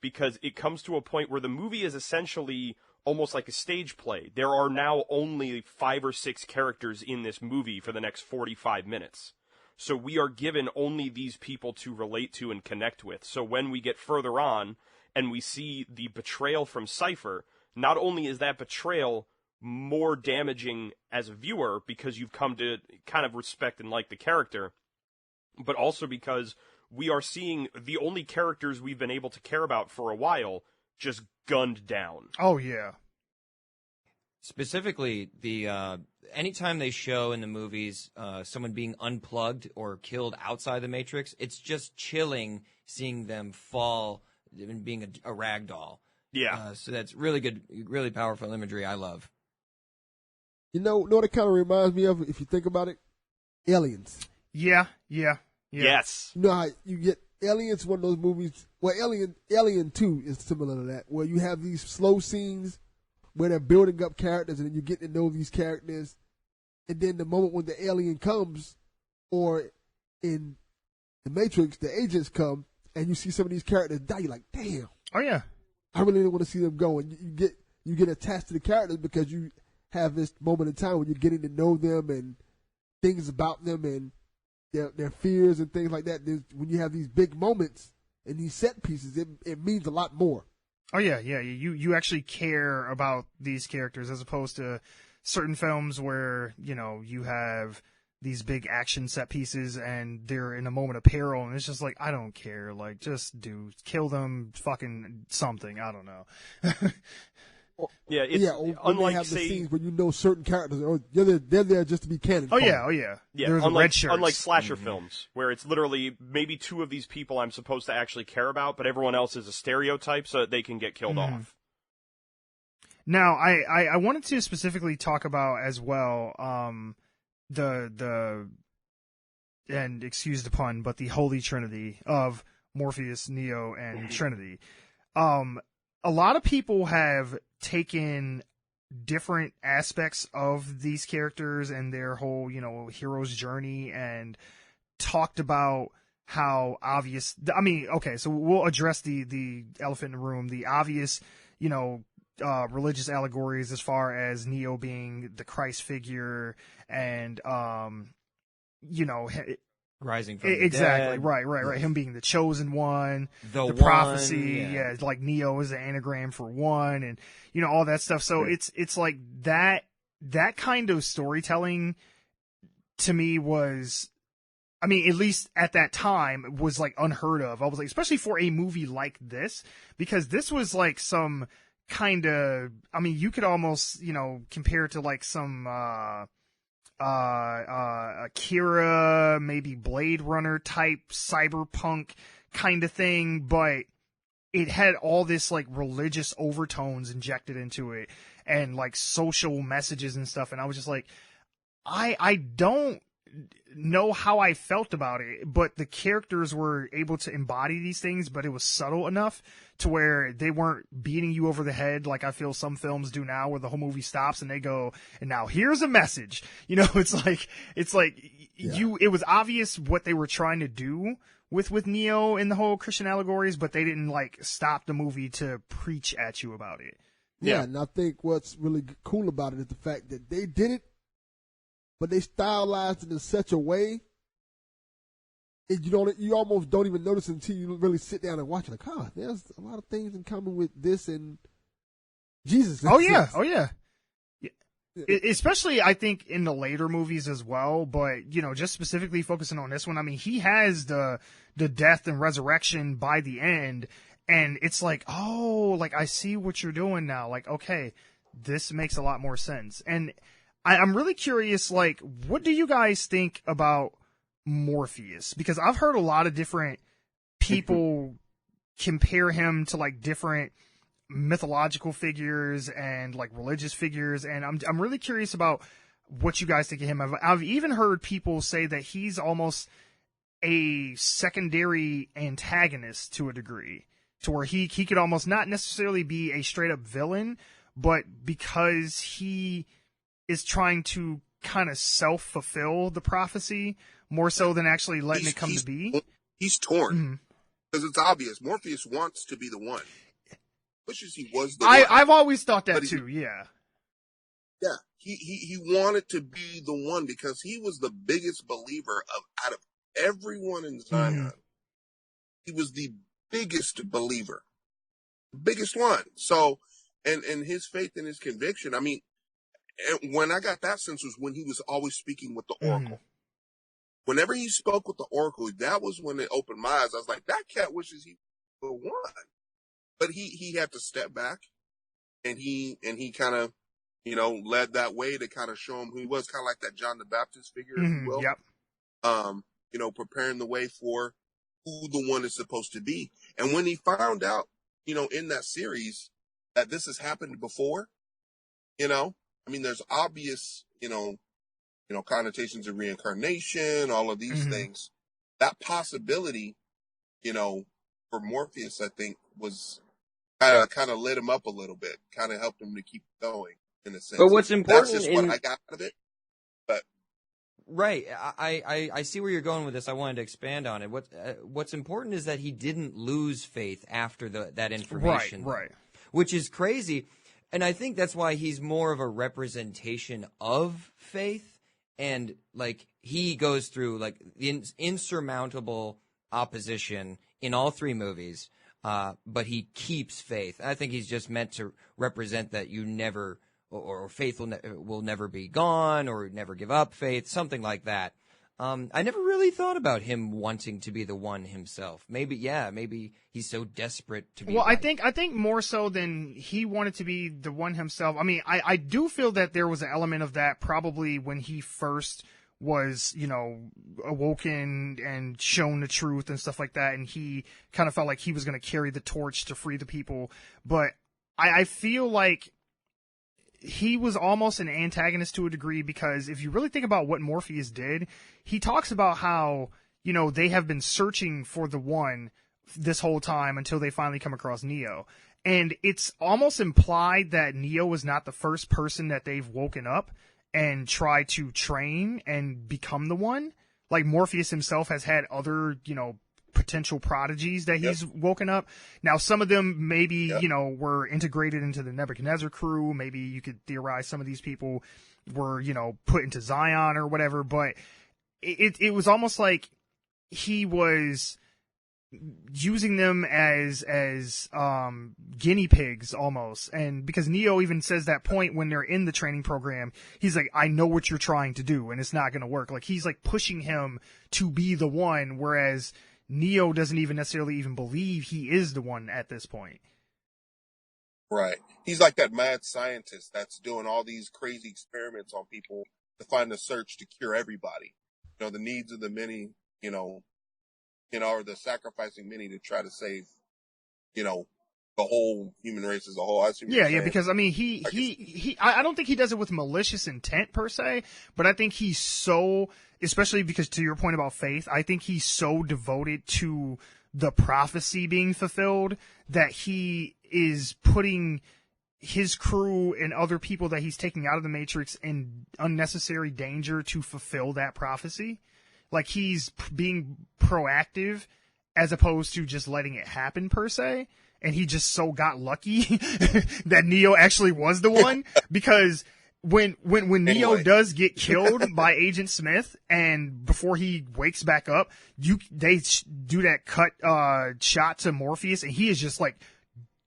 because it comes to a point where the movie is essentially almost like a stage play. There are now only 5 or 6 characters in this movie for the next 45 minutes. So we are given only these people to relate to and connect with. So when we get further on and we see the betrayal from Cypher, not only is that betrayal more damaging as a viewer because you've come to kind of respect and like the character, but also because we are seeing the only characters we've been able to care about for a while just gunned down. Oh, yeah. Specifically, the anytime they show in the movies someone being unplugged or killed outside the Matrix, it's just chilling seeing them fall and being a rag doll. Yeah. So that's really good, really powerful imagery I love. You know what it kind of reminds me of, if you think about it? Aliens. Yeah. Yes. You know how you get Aliens, one of those movies, well, Alien 2 is similar to that, where you have these slow scenes where they're building up characters and then you get to know these characters, and then the moment when the alien comes, or in the Matrix, the agents come, and you see some of these characters die, you're like, damn. Oh, yeah. I really didn't want to see them go. And you get attached to the characters because you have this moment in time when you're getting to know them and things about them and their fears and things like that. When you have these big moments and these set pieces, it means a lot more. Oh, yeah. You actually care about these characters as opposed to certain films where, you have these big action set pieces and they're in a moment of peril and it's just like, I don't care. Like, just kill them, fucking something. I don't know. Yeah, it's unlike, they have the scenes where you know certain characters, they're there just to be canon. Oh yeah. There's red shirts. Unlike slasher films, where it's literally maybe 2 of these people I'm supposed to actually care about, but everyone else is a stereotype, so that they can get killed off. Now, I wanted to specifically talk about as well, the and excuse the pun, but the Holy Trinity of Morpheus, Neo, and Trinity. A lot of people have taken different aspects of these characters and their whole, hero's journey and talked about how obvious, okay, so we'll address the elephant in the room, the obvious, religious allegories as far as Neo being the Christ figure and, rising from the exactly dead. Right. Him being the chosen one, the one, prophecy, like Neo is the anagram for one, and all that stuff. So it's like that kind of storytelling to me was, at least at that time, was like unheard of. I was like, especially for a movie like this, because this was like some kind of, you could almost compare it to like some Akira, maybe Blade Runner type cyberpunk kind of thing, but it had all this like religious overtones injected into it and like social messages and stuff. And I was just like, I don't know how I felt about it, but the characters were able to embody these things, but it was subtle enough to where they weren't beating you over the head like I feel some films do now, where the whole movie stops and they go, and now here's a message. It's like it was obvious what they were trying to do with Neo in the whole Christian allegories, but they didn't like stop the movie to preach at you about it. Yeah, and I think what's really cool about it is the fact that they did it, but they stylized it in such a way, you almost don't even notice until you really sit down and watch it. Like, there's a lot of things in common with this and Jesus. Oh yeah. Especially, I think, in the later movies as well. But just specifically focusing on this one, he has the death and resurrection by the end, and it's like, I see what you're doing now. Like, okay, this makes a lot more sense. And I'm really curious, like, what do you guys think about Morpheus? Because I've heard a lot of different people compare him to like different mythological figures and like religious figures, and I'm really curious about what you guys think of him. I've even heard people say that he's almost a secondary antagonist to a degree, to where he could almost not necessarily be a straight up villain, but because he is trying to kind of self-fulfill the prophecy more so than actually letting it come to be. He's torn because it's obvious. Morpheus wants to be the one. Wishes he was the one. I've always thought that too. Yeah. Yeah. He wanted to be the one because he was the biggest believer out of everyone in Zion. He was the biggest believer, biggest one. So, and his faith and his conviction. I mean, and when I got that sense was when he was always speaking with the oracle. Whenever he spoke with the oracle, that was when it opened my eyes. I was like, that cat wishes he was the one. But he had to step back, and he kind of, led that way to kind of show him who he was, kind of like that John the Baptist figure, if you will. Yep. Preparing the way for who the one is supposed to be. And when he found out, in that series that this has happened before, there's obvious, connotations of reincarnation, all of these things. That possibility, for Morpheus, I think, was kind of lit him up a little bit, kind of helped him to keep going in a sense. But what's important That's just what I got out of it. But right, I see where you're going with this. I wanted to expand on it. What's important is that he didn't lose faith after that information, right? Which is crazy, and I think that's why he's more of a representation of faith, and like he goes through like the insurmountable opposition in all three movies. But he keeps faith. I think he's just meant to represent that you never, or faith will never be gone, or never give up faith, something like that. I never really thought about him wanting to be the one himself. Maybe he's so desperate to be. Well, right. I think more so than he wanted to be the one himself. I mean, I do feel that there was an element of that probably when he first was, awoken and shown the truth and stuff like that, and he kind of felt like he was going to carry the torch to free the people. But I feel like he was almost an antagonist to a degree, because if you really think about what Morpheus did, he talks about how, they have been searching for the one this whole time until they finally come across Neo. And it's almost implied that Neo was not the first person that they've woken up and try to train and become the one. Like Morpheus himself has had other, potential prodigies that he's woken up. Now, some of them maybe, were integrated into the Nebuchadnezzar crew. Maybe you could theorize some of these people were, put into Zion or whatever. But it was almost like he was using them as guinea pigs almost. And because Neo even says that point when they're in the training program, he's like, I know what you're trying to do and it's not going to work. Like he's like pushing him to be the one, whereas Neo doesn't even necessarily even believe he is the one at this point. Right. He's like that mad scientist that's doing all these crazy experiments on people to find a search to cure everybody. The needs of the many, or the sacrificing many to try to save, the whole human race as a whole. Yeah, because I mean, I don't think he does it with malicious intent per se, but I think he's so, especially because to your point about faith, I think he's so devoted to the prophecy being fulfilled that he is putting his crew and other people that he's taking out of the Matrix in unnecessary danger to fulfill that prophecy. Like he's being proactive as opposed to just letting it happen per se. And he just so got lucky that Neo actually was the one, because when Neo does get killed by Agent Smith and before he wakes back up, they do that cut shot to Morpheus and he is just like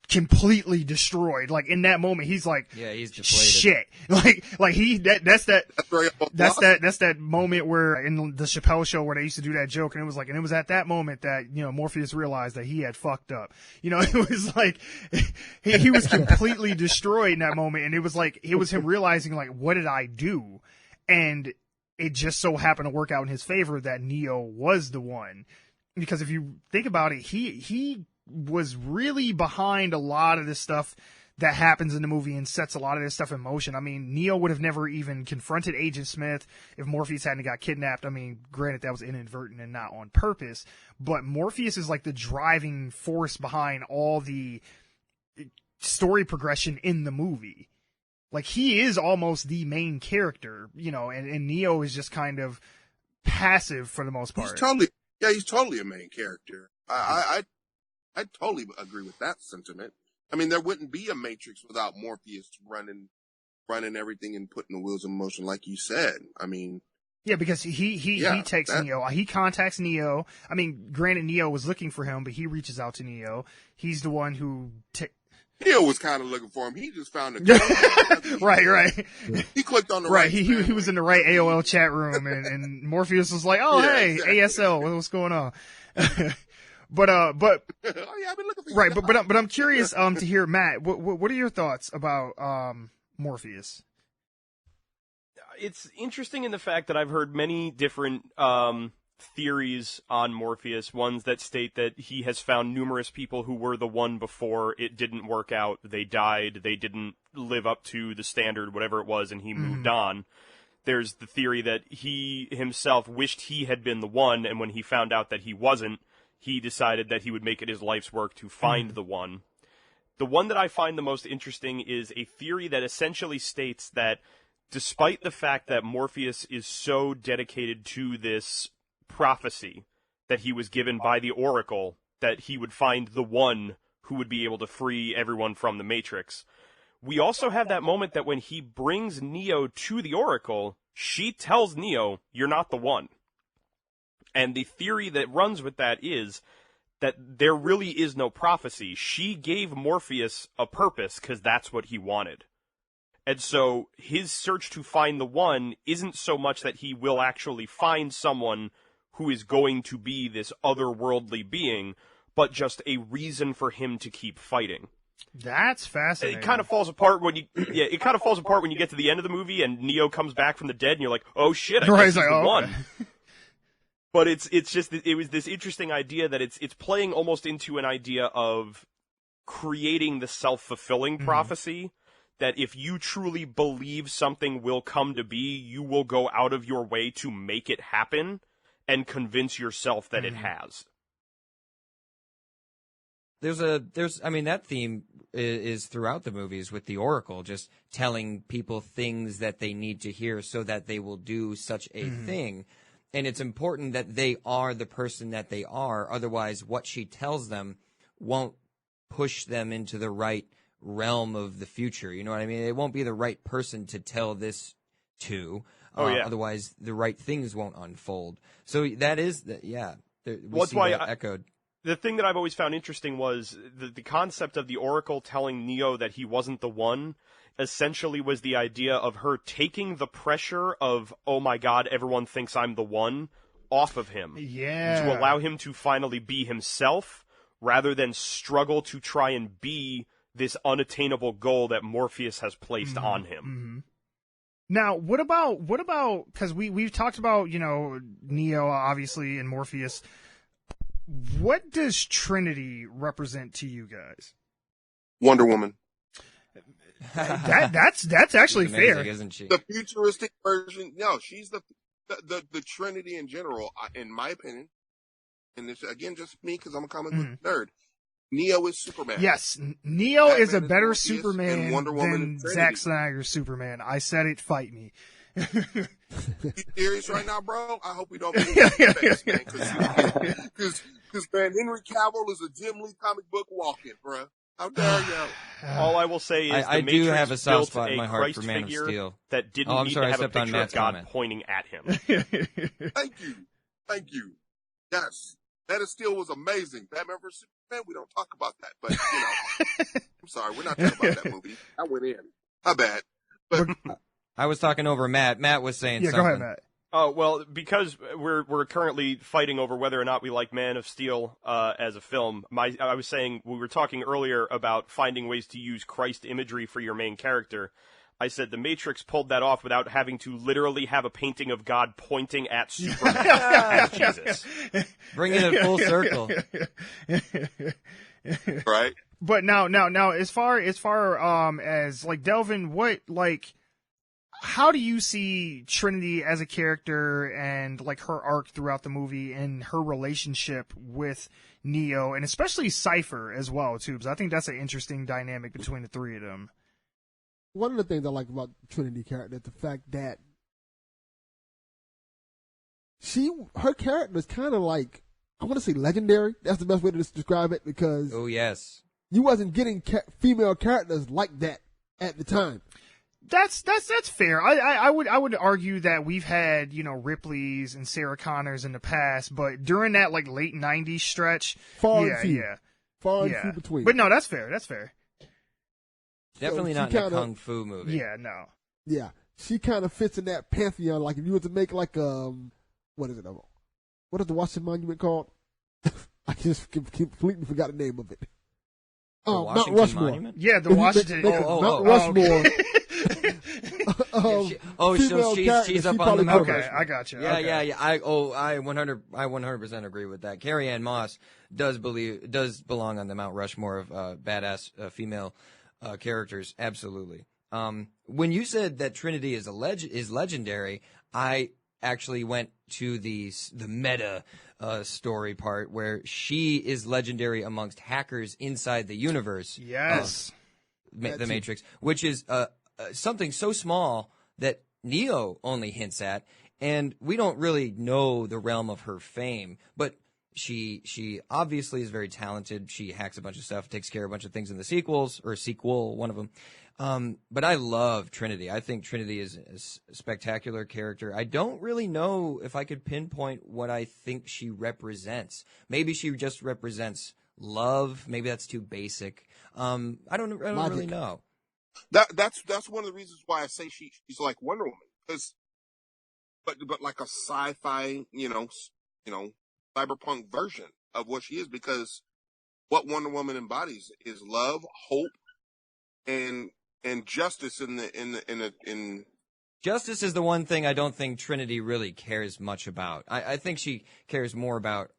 completely destroyed. Like in that moment, he's like, yeah, he's deflated. Shit. That's that moment where in the Chappelle Show where they used to do that joke, and it was at that moment that, Morpheus realized that he had fucked up. It was like, he was completely destroyed in that moment. And it was him realizing like, what did I do? And it just so happened to work out in his favor that Neo was the one. Because if you think about it, he was really behind a lot of this stuff that happens in the movie and sets a lot of this stuff in motion. I mean, Neo would have never even confronted Agent Smith if Morpheus hadn't got kidnapped. I mean, granted, that was inadvertent and not on purpose, but Morpheus is like the driving force behind all the story progression in the movie. Like, he is almost the main character, you know, and Neo is just kind of passive for the most part. He's totally a main character. I totally agree with that sentiment. I mean, there wouldn't be a Matrix without Morpheus running everything and putting the wheels in motion, like you said. I mean, yeah, because he takes Neo. He contacts Neo. I mean, granted, Neo was looking for him, but he reaches out to Neo. He's the one who Neo was kind of looking for him. He just found a right. He clicked on the right. He was in the right AOL chat room, and Morpheus was like, "Oh, hey, exactly. ASL, what's going on?" But oh yeah, I've been looking for you. Right, but I'm curious to hear, Matt. What are your thoughts about Morpheus? It's interesting in the fact that I've heard many different theories on Morpheus, ones that state that he has found numerous people who were the one before, it didn't work out, they died, they didn't live up to the standard, whatever it was, and he moved on. There's the theory that he himself wished he had been the one, and when he found out that he wasn't, he decided that he would make it his life's work to find the one. The one that I find the most interesting is a theory that essentially states that despite the fact that Morpheus is so dedicated to this prophecy that he was given by the Oracle, that he would find the one who would be able to free everyone from the Matrix, we also have that moment that when he brings Neo to the Oracle, she tells Neo, "You're not the one." And the theory that runs with that is that there really is no prophecy. She gave Morpheus a purpose because that's what he wanted. And so his search to find the one isn't so much that he will actually find someone who is going to be this otherworldly being, but just a reason for him to keep fighting. That's fascinating. It kind of falls apart when you get to the end of the movie and Neo comes back from the dead and you're like, "Oh shit, I guess he's the one." But it was this interesting idea that it's playing almost into an idea of creating the self-fulfilling prophecy, that if you truly believe something will come to be, you will go out of your way to make it happen and convince yourself that it has. That theme is throughout the movies with the Oracle, just telling people things that they need to hear so that they will do such a thing. And it's important that they are the person that they are. Otherwise, what she tells them won't push them into the right realm of the future. You know what I mean? It won't be the right person to tell this to. Otherwise, the right things won't unfold. So that is, echoed. The thing that I've always found interesting was the concept of the Oracle telling Neo that he wasn't the one essentially was the idea of her taking the pressure of, "Oh my God, everyone thinks I'm the one," off of him. Yeah. To allow him to finally be himself rather than struggle to try and be this unattainable goal that Morpheus has placed on him. Now, what about, because we've talked about, Neo, obviously, and Morpheus. What does Trinity represent to you guys? Wonder Woman. That's actually amazing, fair, isn't she? The futuristic version. No, she's the Trinity in general, in my opinion. And it's again just me because I'm a comic book nerd. Neo is Superman. Yes, Neo Batman is a better Morpheus, Superman Wonder Woman than Zack Snyder's Superman. I said it. Fight me. You serious right now, bro? I hope we don't be face, man. Because man, Henry Cavill is a Jim Lee comic book walking, bro. How dare you? All I will say is I the do Matrix have a soft built spot in my heart Christ for Man of figure Steel. that didn't I'm need sorry, to I have a stepped on picture of Matt's God comment. pointing at him. Thank you. Yes, Man of Steel was amazing. Batman vs Superman. We don't talk about that, but I'm sorry, we're not talking about that movie. I went in. My bad. But I was talking over Matt. Matt was saying something. Go ahead, Matt. Oh, well, because we're currently fighting over whether or not we like Man of Steel as a film, I was saying, we were talking earlier about finding ways to use Christ imagery for your main character. I said the Matrix pulled that off without having to literally have a painting of God pointing at Superman as Jesus. Bringing it full circle. Right? But now, as far as like Delvin, how do you see Trinity as a character and like her arc throughout the movie and her relationship with Neo and especially Cypher as well too? Because I think that's an interesting dynamic between the three of them. One of the things I like about Trinity character is the fact that her character is kind of like, I want to say legendary. That's the best way to describe it, because Oh yes, you wasn't getting female characters like that at the time. That's fair. I would argue that we've had, Ripley's and Sarah Connors in the past, but during that like late '90s stretch, far and few between. But no, that's fair. That's fair. definitely not in a kung fu movie. Yeah, no. Yeah, she kind of fits in that pantheon. Like if you were to make like what is it? What is the Washington Monument called? I just completely forgot the name of it. Oh, Mount Rushmore. Monument? Yeah, the Washington. Mount Rushmore. She's up on the Mount Okay, Rushmore. I got you. Yeah, okay. yeah. I 100% agree with that. Carrie Ann Moss does belong on the Mount Rushmore of badass female characters. Absolutely. When you said that Trinity is legendary, I actually went to the meta story part where she is legendary amongst hackers inside the universe. Yes. The Matrix, which is something so small that Neo only hints at, and we don't really know the realm of her fame, but she obviously is very talented. She hacks a bunch of stuff, takes care of a bunch of things in the sequels, or sequel, one of them. But I love Trinity. I think Trinity is a spectacular character. I don't really know if I could pinpoint what I think she represents. Maybe she just represents love. Maybe that's too basic. I don't really know. That's one of the reasons why I say she's like Wonder Woman, but like a sci-fi, cyberpunk version of what she is, because what Wonder Woman embodies is love, hope, and justice in Justice is the one thing I don't think Trinity really cares much about. I think she cares more about.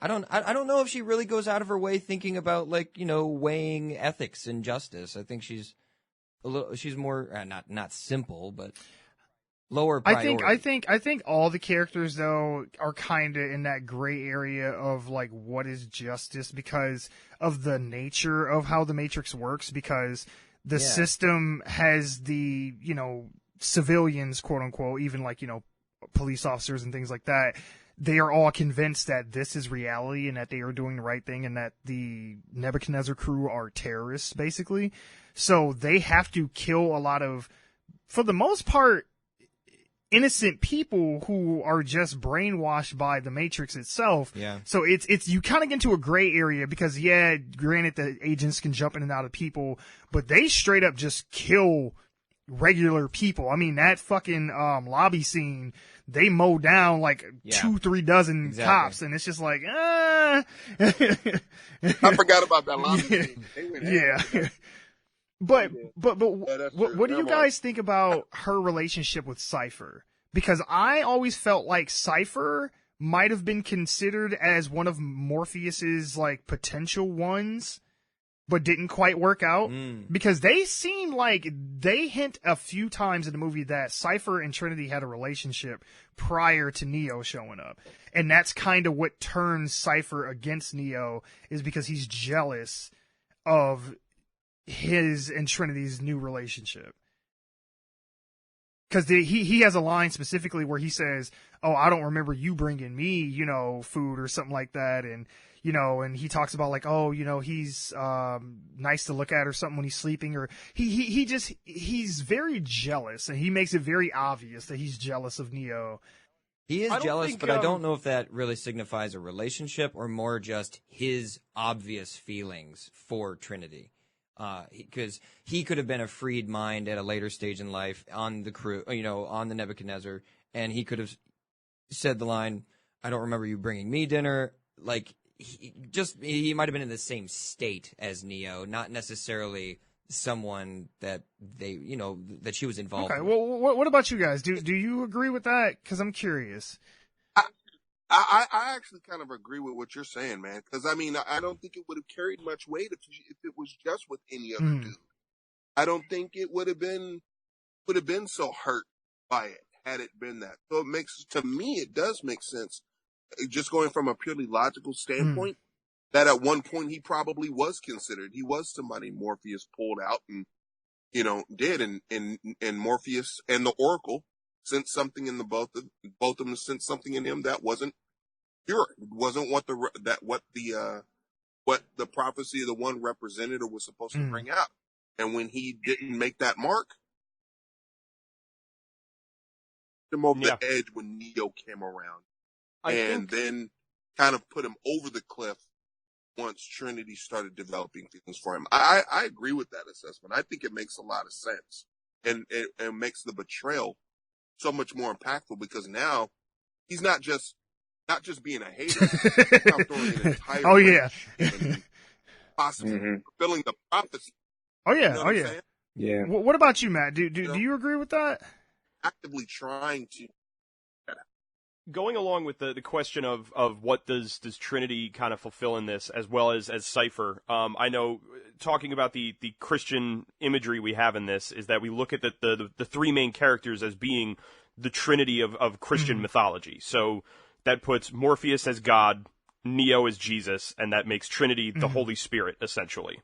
I don't know if she really goes out of her way thinking about weighing ethics and justice. I think she's more not simple, but lower priority. I think all the characters though are kind of in that gray area of like what is justice because of the nature of how the Matrix works, because the system has the, civilians, quote unquote, even like, police officers and things like that. They are all convinced that this is reality and that they are doing the right thing and that the Nebuchadnezzar crew are terrorists, basically. So they have to kill a lot of, for the most part, innocent people who are just brainwashed by the Matrix itself. Yeah. So it's you kind of get into a gray area because, granted the agents can jump in and out of people, but they straight up just kill regular people. I mean, that fucking lobby scene, they mow down like 2-3 dozen cops, and it's just like, I forgot about that lobby scene. Yeah. But what do you guys think about her relationship with Cypher? Because I always felt like Cypher might have been considered as one of Morpheus's like potential ones, but didn't quite work out. Because they seem like they hint a few times in the movie that Cypher and Trinity had a relationship prior to Neo showing up. And that's kind of what turns Cypher against Neo, is because he's jealous of his and Trinity's new relationship. Because he has a line specifically where he says, "Oh, I don't remember you bringing me, food or something like that," and and he talks about like, "Oh, he's nice to look at or something when he's sleeping," or he's very jealous, and he makes it very obvious that he's jealous of Neo. He is jealous, but I don't know if that really signifies a relationship or more just his obvious feelings for Trinity. Because he could have been a freed mind at a later stage in life on the crew, on the Nebuchadnezzar, and he could have said the line, "I don't remember you bringing me dinner." Like, he might have been in the same state as Neo, not necessarily someone that that she was involved Okay, with. well, what about you guys? Do you agree with that? Because I'm curious. I actually kind of agree with what you're saying, man. Because I mean, I don't think it would have carried much weight if it was just with any other dude. I don't think it would have been so hurt by it had it been that. So to me, it does make sense. Just going from a purely logical standpoint, that at one point he probably was considered. He was somebody Morpheus pulled out and, did. And Morpheus and the Oracle sent something in both of them sent something in him that wasn't pure. It wasn't what the prophecy of the one represented or was supposed to bring out. And when he didn't make that mark, him over the edge when Neo came around. Then kind of put him over the cliff once Trinity started developing things for him. I agree with that assessment. I think it makes a lot of sense. And it makes the betrayal so much more impactful because now he's not just being a hater, he's now throwing an entire and possibly fulfilling the prophecy. Oh yeah, Yeah. What about you, Matt? Do you agree with that? Actively trying to. Going along with the question of what does Trinity kind of fulfill in this, as well as Cypher, I know talking about the Christian imagery we have in this is that we look at the three main characters as being the Trinity of Christian mythology. So that puts Morpheus as God, Neo as Jesus, and that makes Trinity the Holy Spirit, essentially,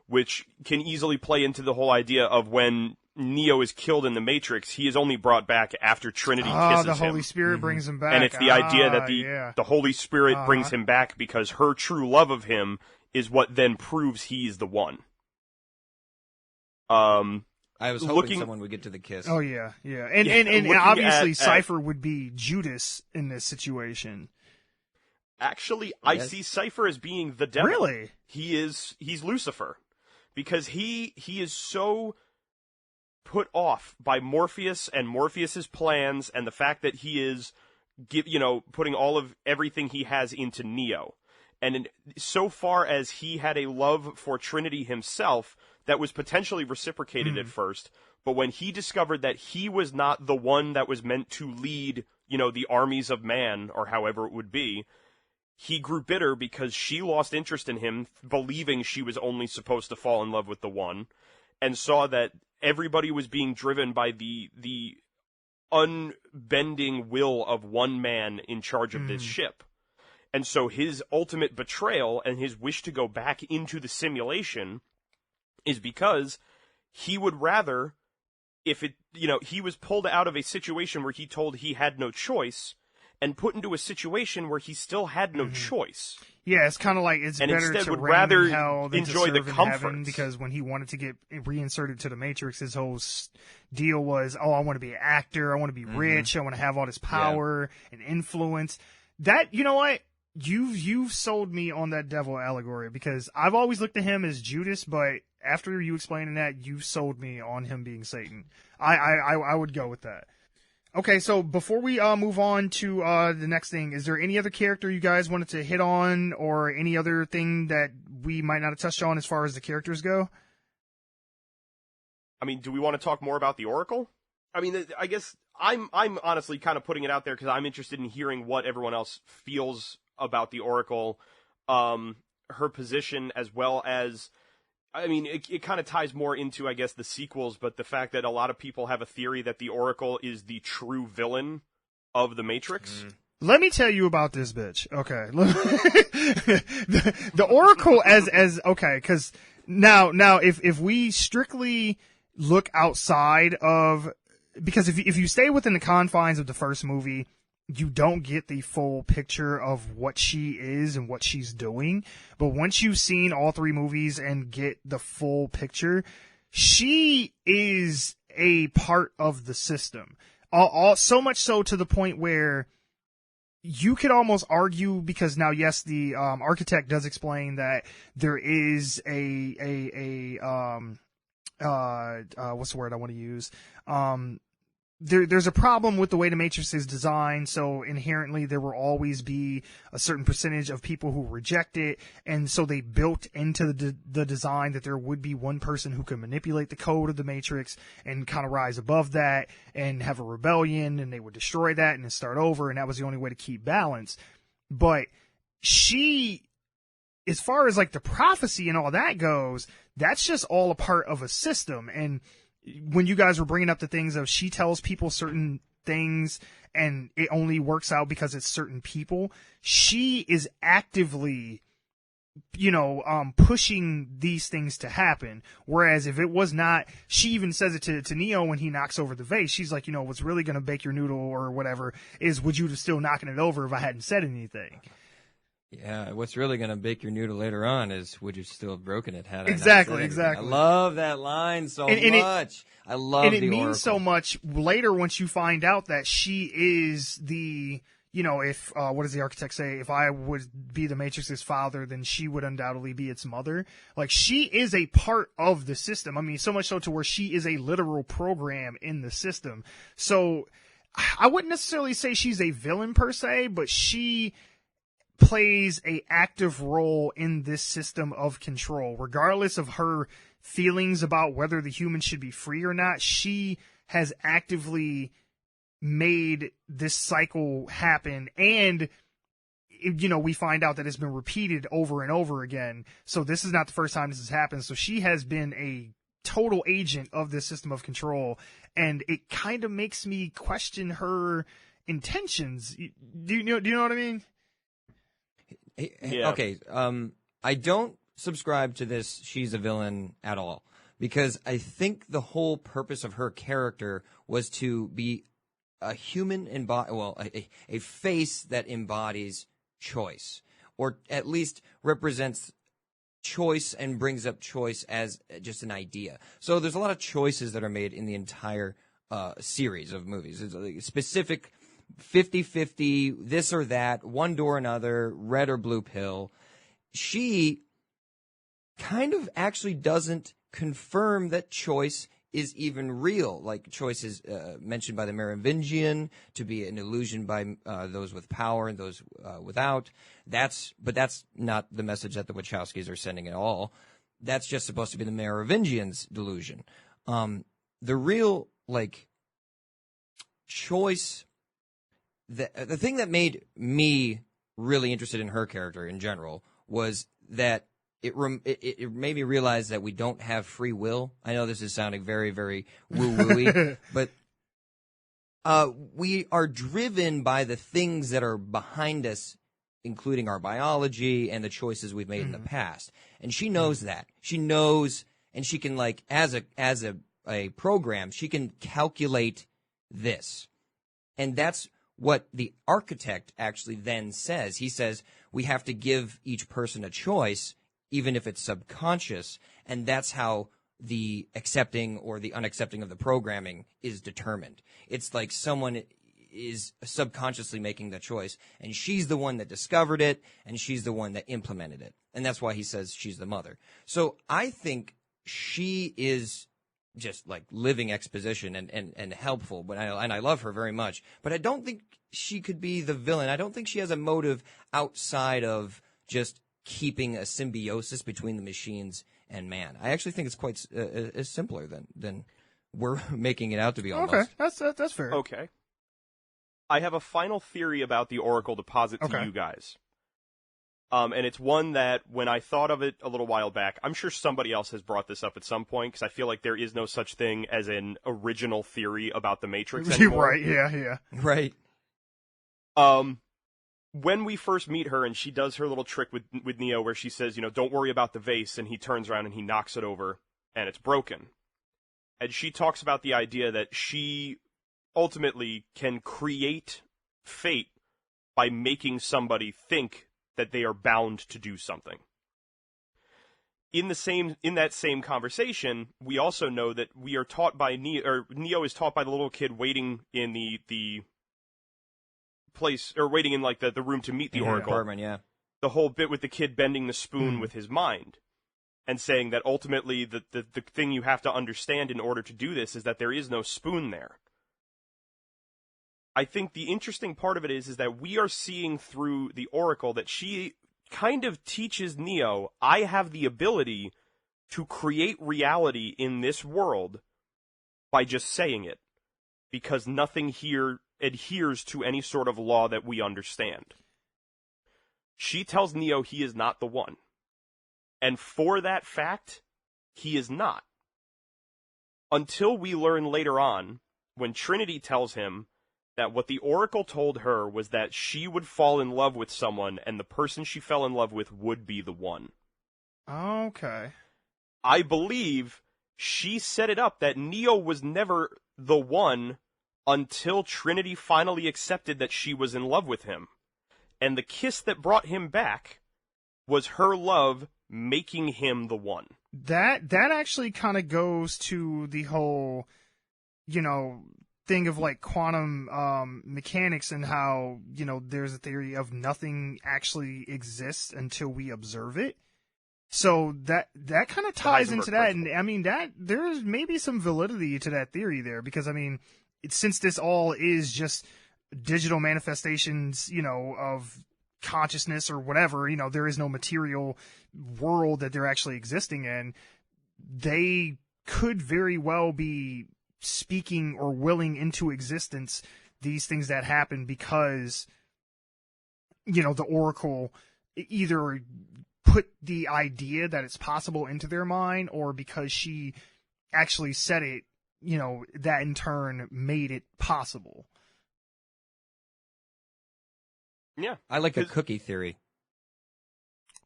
which can easily play into the whole idea of when Neo is killed in the Matrix, he is only brought back after Trinity kisses him. The Holy Spirit brings him back. And it's the idea that the Holy Spirit brings him back because her true love of him is what then proves he's the one. I was hoping someone would get to the kiss. Oh, yeah. And obviously Cypher would be Judas in this situation. Actually, I see Cypher as being the devil. Really? He's Lucifer. Because he is so put off by Morpheus and Morpheus's plans and the fact that he is putting all of everything he has into Neo. And so far as he had a love for Trinity himself that was potentially reciprocated at first, but when he discovered that he was not the one that was meant to lead, the armies of man, or however it would be, he grew bitter because she lost interest in him, believing she was only supposed to fall in love with the one, and saw that everybody was being driven by the unbending will of one man in charge of this ship. And so his ultimate betrayal and his wish to go back into the simulation is because he would rather, he was pulled out of a situation where he told he had no choice and put into a situation where he still had no choice. Yeah, it's kind of like it's and better instead to would reign rather in hell than enjoy to serve the in comforts. heaven, because when he wanted to get reinserted to the Matrix, his whole deal was, I want to be an actor, I want to be rich, I want to have all this power and influence. That, you know what? You've sold me on that devil allegory, because I've always looked at him as Judas, but after you explaining that, you've sold me on him being Satan. I would go with that. Okay, so before we move on to the next thing, is there any other character you guys wanted to hit on, or any other thing that we might not have touched on as far as the characters go? I mean, do we want to talk more about the Oracle? I mean, I guess I'm honestly kind of putting it out there because I'm interested in hearing what everyone else feels about the Oracle, her position, as well as, I mean, it kind of ties more into, I guess, the sequels, but the fact that a lot of people have a theory that the Oracle is the true villain of the Matrix. Let me tell you about this bitch. Okay. the Oracle as okay, because now if we strictly look outside of, because if you stay within the confines of the first movie, you don't get the full picture of what she is and what she's doing. But once you've seen all three movies and get the full picture, she is a part of the system. So much so to the point where you could almost argue, because now, yes, the architect does explain that there is what's the word I want to use? there's a problem with the way the Matrix is designed, so inherently there will always be a certain percentage of people who reject it, and so they built into the design that there would be one person who could manipulate the code of the Matrix and kind of rise above that and have a rebellion, and they would destroy that and then start over, and that was the only way to keep balance. But she, as far as like the prophecy and all that goes, that's just all a part of a system. And when you guys were bringing up the things of she tells people certain things and it only works out because it's certain people, she is actively, pushing these things to happen. Whereas if it was not, she even says it to Neo when he knocks over the vase. She's like, what's really going to bake your noodle or whatever is, would you have still knocking it over if I hadn't said anything? Yeah, what's really going to bake your noodle later on is, would you still have broken it had I exactly, not said exactly. I love that line so much. I love and it the means Oracle. so much later once you find out that she is the, if, what does the architect say? If I would be the Matrix's father, then she would undoubtedly be its mother. Like, she is a part of the system. I mean, so much so to where she is a literal program in the system. So I wouldn't necessarily say she's a villain per se, but she plays a active role in this system of control. Regardless of her feelings about whether the humans should be free or not, she has actively made this cycle happen. And, we find out that it's been repeated over and over again. So this is not the first time this has happened. So she has been a total agent of this system of control. And it kind of makes me question her intentions. Do you know what I mean? Yeah. Okay, I don't subscribe to this she's a villain at all, because I think the whole purpose of her character was to be a human a face that embodies choice, or at least represents choice and brings up choice as just an idea. So there's a lot of choices that are made in the entire series of movies. It's a specific 50-50, this or that, one door or another, red or blue pill. She kind of actually doesn't confirm that choice is even real. Like, choice is mentioned by the Merovingian to be an illusion by those with power and those without. But that's not the message that the Wachowskis are sending at all. That's just supposed to be the Merovingian's delusion. The real, choice... The thing that made me really interested in her character in general was that it made me realize that we don't have free will. I know this is sounding very, very woo-wooey, but we are driven by the things that are behind us, including our biology and the choices we've made in the past. And she knows that. She knows, and she can, as a program, she can calculate this. And that's what the architect actually then says. He says, we have to give each person a choice, even if it's subconscious, and that's how the accepting or the unaccepting of the programming is determined. It's like someone is subconsciously making the choice, and she's the one that discovered it, and she's the one that implemented it. And that's why he says she's the mother. So I think she is just living exposition and helpful, and I love her very much. But I don't think she could be the villain. I don't think she has a motive outside of just keeping a symbiosis between the machines and man. I actually think it's quite simpler than we're making it out to be. Almost. Okay, that's fair. Okay, I have a final theory about the Oracle deposit to you guys. And it's one that, when I thought of it a little while back, I'm sure somebody else has brought this up at some point, because I feel like there is no such thing as an original theory about the Matrix anymore. Right, yeah. Right. When we first meet her, and she does her little trick with Neo, where she says, don't worry about the vase, and he turns around and he knocks it over, and it's broken. And she talks about the idea that she ultimately can create fate by making somebody think that they are bound to do something. In that same conversation, we also know that we are taught by Neo is taught by the little kid waiting in the place, or waiting in the room to meet the Oracle. Apartment, yeah. The whole bit with the kid bending the spoon with his mind, and saying that ultimately the thing you have to understand in order to do this is that there is no spoon there. I think the interesting part of it is that we are seeing through the Oracle that she kind of teaches Neo, I have the ability to create reality in this world by just saying it, because nothing here adheres to any sort of law that we understand. She tells Neo he is not the one. And for that fact, he is not. Until we learn later on, when Trinity tells him that what the Oracle told her was that she would fall in love with someone, and the person she fell in love with would be the one. Okay. I believe she set it up that Neo was never the one until Trinity finally accepted that she was in love with him. And the kiss that brought him back was her love making him the one. That actually kind of goes to the whole, thing of like quantum mechanics and how, there's a theory of nothing actually exists until we observe it. So that kind of ties into that. Principle. And I mean, there's maybe some validity to that theory there, because I mean, since this all is just digital manifestations, of consciousness or whatever, there is no material world that they're actually existing in, they could very well be speaking or willing into existence these things that happen because, the Oracle either put the idea that it's possible into their mind, or because she actually said it, that in turn made it possible. Yeah. I like the cookie theory.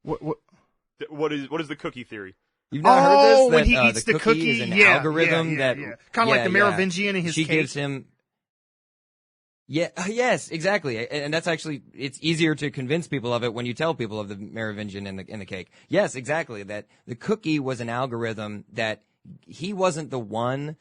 What is the cookie theory? You've not heard this? When he eats the cookie is an algorithm that kind of like the Merovingian in his she cake. gives him. Yeah. Yes. Exactly. And that's actually, it's easier to convince people of it when you tell people of the Merovingian in the cake. Yes. Exactly. That the cookie was an algorithm that he wasn't the one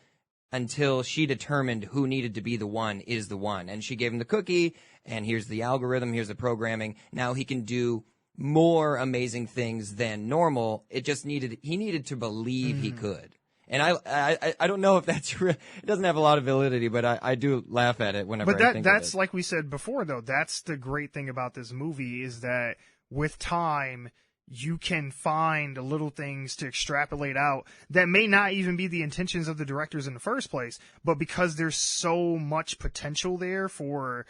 until she determined who needed to be the one is the one, and she gave him the cookie. And here's the algorithm. Here's the programming. Now he can do more amazing things than normal. He needed to believe he could. And I don't know if that's real. It doesn't have a lot of validity, but I do laugh at it whenever I think of it. But that's like we said before, though. That's the great thing about this movie, is that with time, you can find little things to extrapolate out that may not even be the intentions of the directors in the first place, but because there's so much potential there for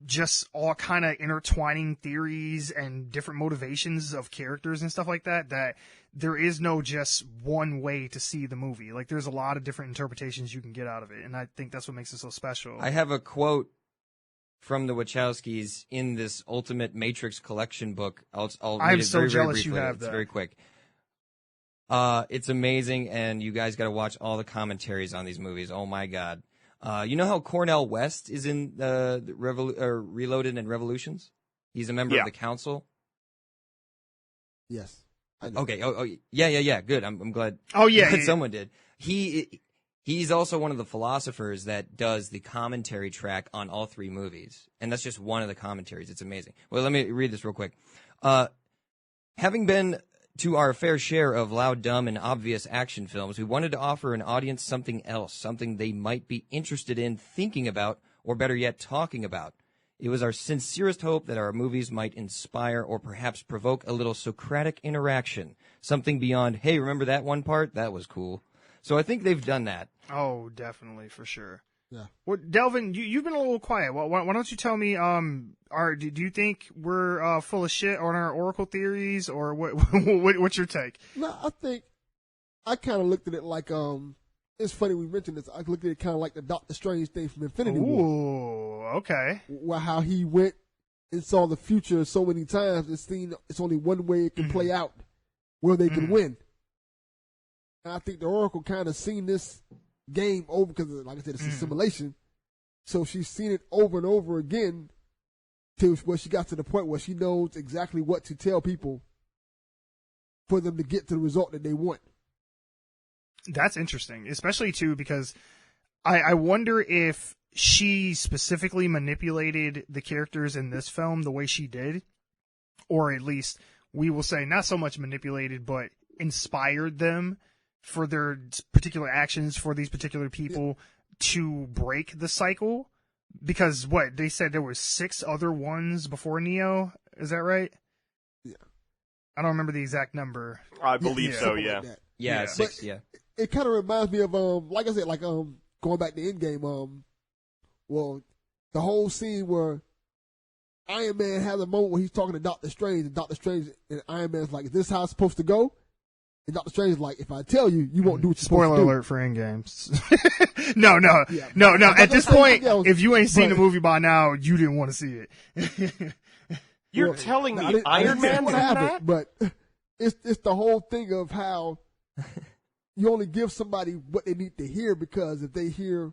just all kind of intertwining theories and different motivations of characters and stuff like that, that there is no just one way to see the movie. Like, there's a lot of different interpretations you can get out of it, and I think that's what makes it so special. I have a quote from the Wachowskis in this Ultimate Matrix Collection book. I'll read it very, very briefly. You have it's that. very quick. It's amazing, and you guys got to watch all the commentaries on these movies. Oh my God. You know how Cornel West is in Reloaded and Revolutions? He's a member of the council. Yes. I know. Okay. Oh, yeah. Good. I'm glad. Oh yeah, glad someone did. He's also one of the philosophers that does the commentary track on all three movies, and that's just one of the commentaries. It's amazing. Well, let me read this real quick. Having been to our fair share of loud, dumb, and obvious action films, we wanted to offer an audience something else, something they might be interested in thinking about, or better yet, talking about. It was our sincerest hope that our movies might inspire or perhaps provoke a little Socratic interaction, something beyond, hey, remember that one part? That was cool. So I think they've done that. Oh, definitely, for sure. Yeah. Well, Delvin, you've been a little quiet. Why don't you tell me? Do you think we're full of shit on our Oracle theories, or what? What's your take? No, I think I kind of looked at it like It's funny we mentioned this. I looked at it kind of like the Doctor Strange thing from Infinity War. Ooh, okay. How he went and saw the future so many times. It's only one way it can play out, where they can win. And I think the Oracle kind of seen this game over because, like I said, it's a simulation. So she's seen it over and over again till where she got to the point where she knows exactly what to tell people for them to get to the result that they want. That's interesting, especially too because I wonder if she specifically manipulated the characters in this film the way she did, or at least we will say not so much manipulated, but inspired them for their particular actions for these particular people to break the cycle Because what they said there were 6 other ones before Neo. Is that right? Yeah. I don't remember the exact number. I believe so. something Yeah. like that. Yeah, Yeah. 6. But Yeah. It kind of reminds me of like I said, like going back to Endgame. Well, the whole scene where Iron Man has a moment where he's talking to Doctor Strange, and Doctor Strange and Iron Man's like, "Is this how it's supposed to go?" And Doctor Strange is like, "If I tell you, you won't do what you're Spoiler supposed to do." alert for Endgames. No. Yeah. No. I'm At not this gonna say point, anything else, if you ain't seen but- the movie by now, you didn't want to see it. You're Well, telling I me didn't- I Iron didn't say Man what did happened, that? but it's the whole thing of how you only give somebody what they need to hear, because if they hear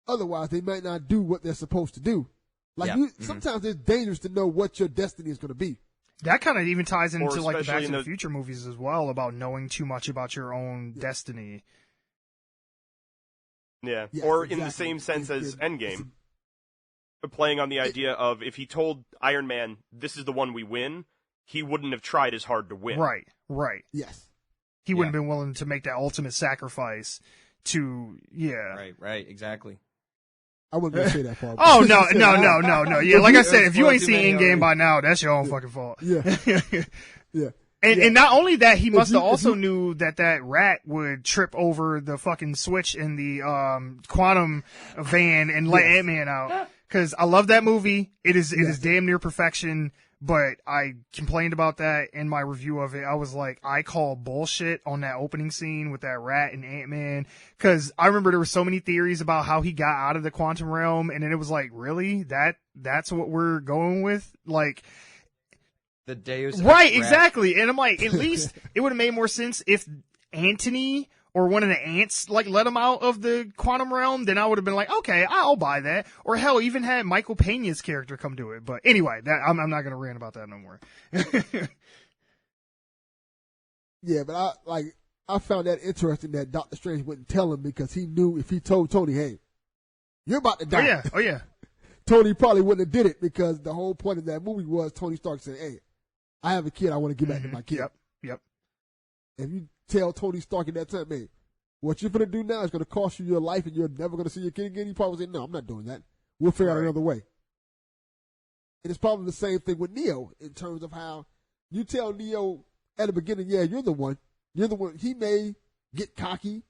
otherwise, they might not do what they're supposed to do. Like Yeah. sometimes it's dangerous to know what your destiny is going to be. That kind of even ties Or into like the especially Back to in the the- Future movies as well, about knowing too much about your own destiny. Yeah. Yes, Or in the exactly. same sense as It's- Endgame, playing on the idea of if he told Iron Man, "This is the one we win," he wouldn't have tried as hard to win. Right. Yes. He wouldn't have been willing to make that ultimate sacrifice to, Right, exactly. I wasn't going to say that part. Oh, but no. you said it. Yeah, like I said, if you Spoiled ain't too seen many Endgame already. by now, that's your own fucking fault. Yeah. Yeah. And not only that, he must have you- also if you- knew that rat would trip over the fucking switch in the quantum van and let Yes. Ant-Man out. Because I love that movie. It is damn near perfection. But I complained about that in my review of it. I was like, I call bullshit on that opening scene with that rat and Ant-Man. Because I remember there were so many theories about how he got out of the quantum realm, and then it was like, really? That's what we're going with? Like, The Deus Ex right, rat. exactly. And I'm like, at least it would have made more sense if Antony or one of the ants like let him out of the quantum realm. Then I would have been like, okay, I'll buy that. Or hell, even had Michael Pena's character come do it. But anyway, I'm not gonna rant about that no more. Yeah, but I found that interesting that Doctor Strange wouldn't tell him, because he knew if he told Tony, "Hey, you're about to die," Oh yeah. Tony probably wouldn't have did it, because the whole point of that movie was Tony Stark saying, "Hey, I have a kid. I want to get back to my kid." Yep. If you tell Tony Stark at that time, "Hey, what you're going to do now is going to cost you your life and you're never going to see your kid again," he probably say, "No, I'm not doing that. We'll figure out another way." And it's probably the same thing with Neo, in terms of how you tell Neo at the beginning, "Yeah, you're the one. You're the one." He may get cocky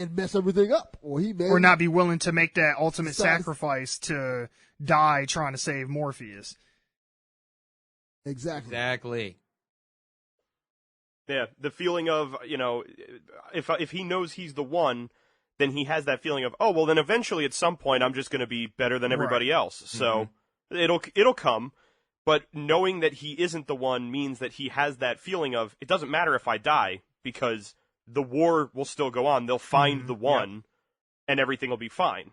and mess everything up, or he may Or not be willing to make that ultimate Besides- sacrifice to die trying to save Morpheus. Exactly. Yeah, the feeling of, if he knows he's the one, then he has that feeling of, oh, well, then eventually at some point I'm just going to be better than everybody else. So it'll come. But knowing that he isn't the one means that he has that feeling of, it doesn't matter if I die, because the war will still go on. They'll find the one, and everything will be fine.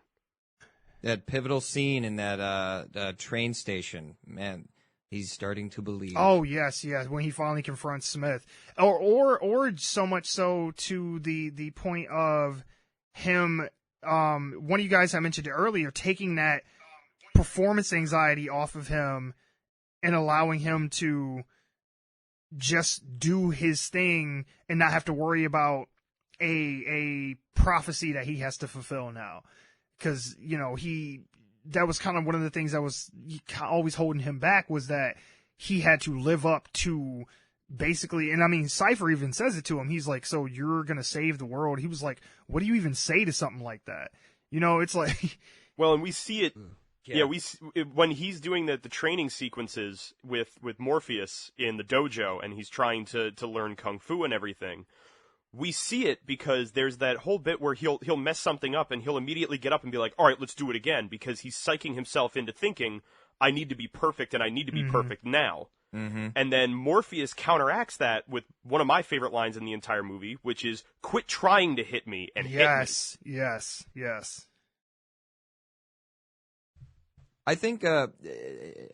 That pivotal scene in that train station, man, he's starting to believe. Oh yes, when he finally confronts Smith, or so much so to the point of him. One of you guys I mentioned it earlier, taking that performance anxiety off of him and allowing him to just do his thing and not have to worry about a prophecy that he has to fulfill now. Because, that was kind of one of the things that was always holding him back, was that he had to live up to basically, and I mean, Cypher even says it to him. He's like, "So you're going to save the world?" He was like, "What do you even say to something like that?" It's like, well, and we see it. Yeah, when he's doing the training sequences with Morpheus in the dojo, and he's trying to learn kung fu and everything. We see it because there's that whole bit where he'll mess something up and he'll immediately get up and be like, "All right, let's do it again," because he's psyching himself into thinking, "I need to be perfect and I need to be perfect now." Mm-hmm. And then Morpheus counteracts that with one of my favorite lines in the entire movie, which is, "Quit trying to hit me and hit me." Yes. I think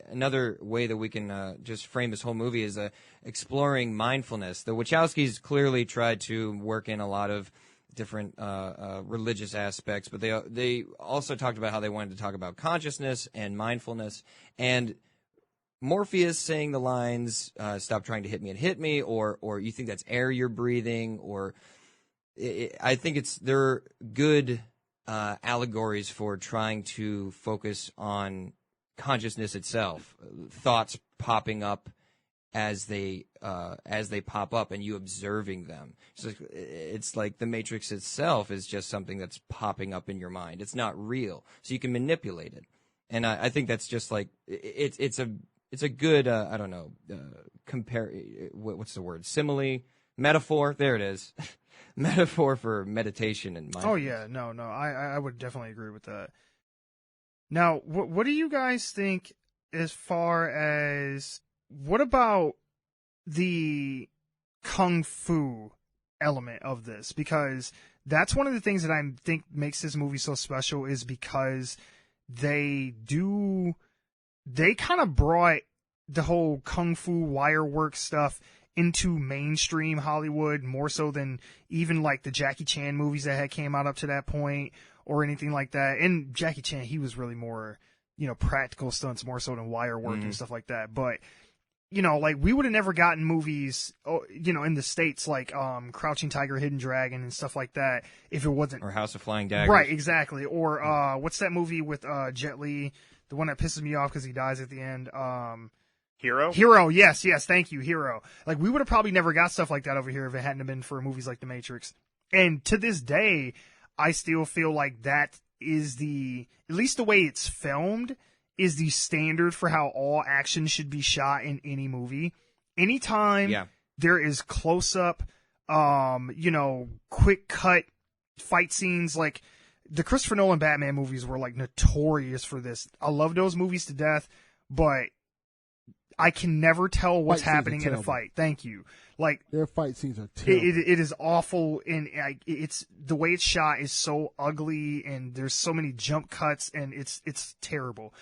another way that we can just frame this whole movie is exploring mindfulness. The Wachowskis clearly tried to work in a lot of different religious aspects, but they also talked about how they wanted to talk about consciousness and mindfulness. And Morpheus saying the lines, "Stop trying to hit me and hit me," or "You think that's air you're breathing," or I think they're good allegories for trying to focus on consciousness itself, thoughts popping up as they pop up, and you observing them. So it's like the Matrix itself is just something that's popping up in your mind. It's not real, so you can manipulate it. And I think that's just like it's a good I don't know compare what's the word, simile, metaphor. There it is. Metaphor for meditation and mindfulness. Oh yeah, no, I would definitely agree with that. Now, what do you guys think as far as what about the kung fu element of this? Because that's one of the things that I think makes this movie so special, is because they kind of brought the whole kung fu wire work stuff into mainstream Hollywood more so than even like the Jackie Chan movies that had came out up to that point or anything like that. And Jackie Chan, he was really more, practical stunts more so than wire work and stuff like that. But, like we would have never gotten movies, in the States like Crouching Tiger, Hidden Dragon and stuff like that if it wasn't. Or House of Flying Daggers. Right, exactly. Or what's that movie with Jet Li? The one that pisses me off because he dies at the end. Hero, yes, thank you, Hero. Like, we would have probably never got stuff like that over here if it hadn't have been for movies like The Matrix. And to this day, I still feel like that is at least the way it's filmed, is the standard for how all action should be shot in any movie. Anytime there is close-up, quick cut fight scenes, like the Christopher Nolan Batman movies were like notorious for this. I love those movies to death, but I can never tell what's happening in a fight. Thank you. Like, their fight scenes are terrible. It is awful, and it's the way it's shot is so ugly, and there's so many jump cuts, and it's terrible.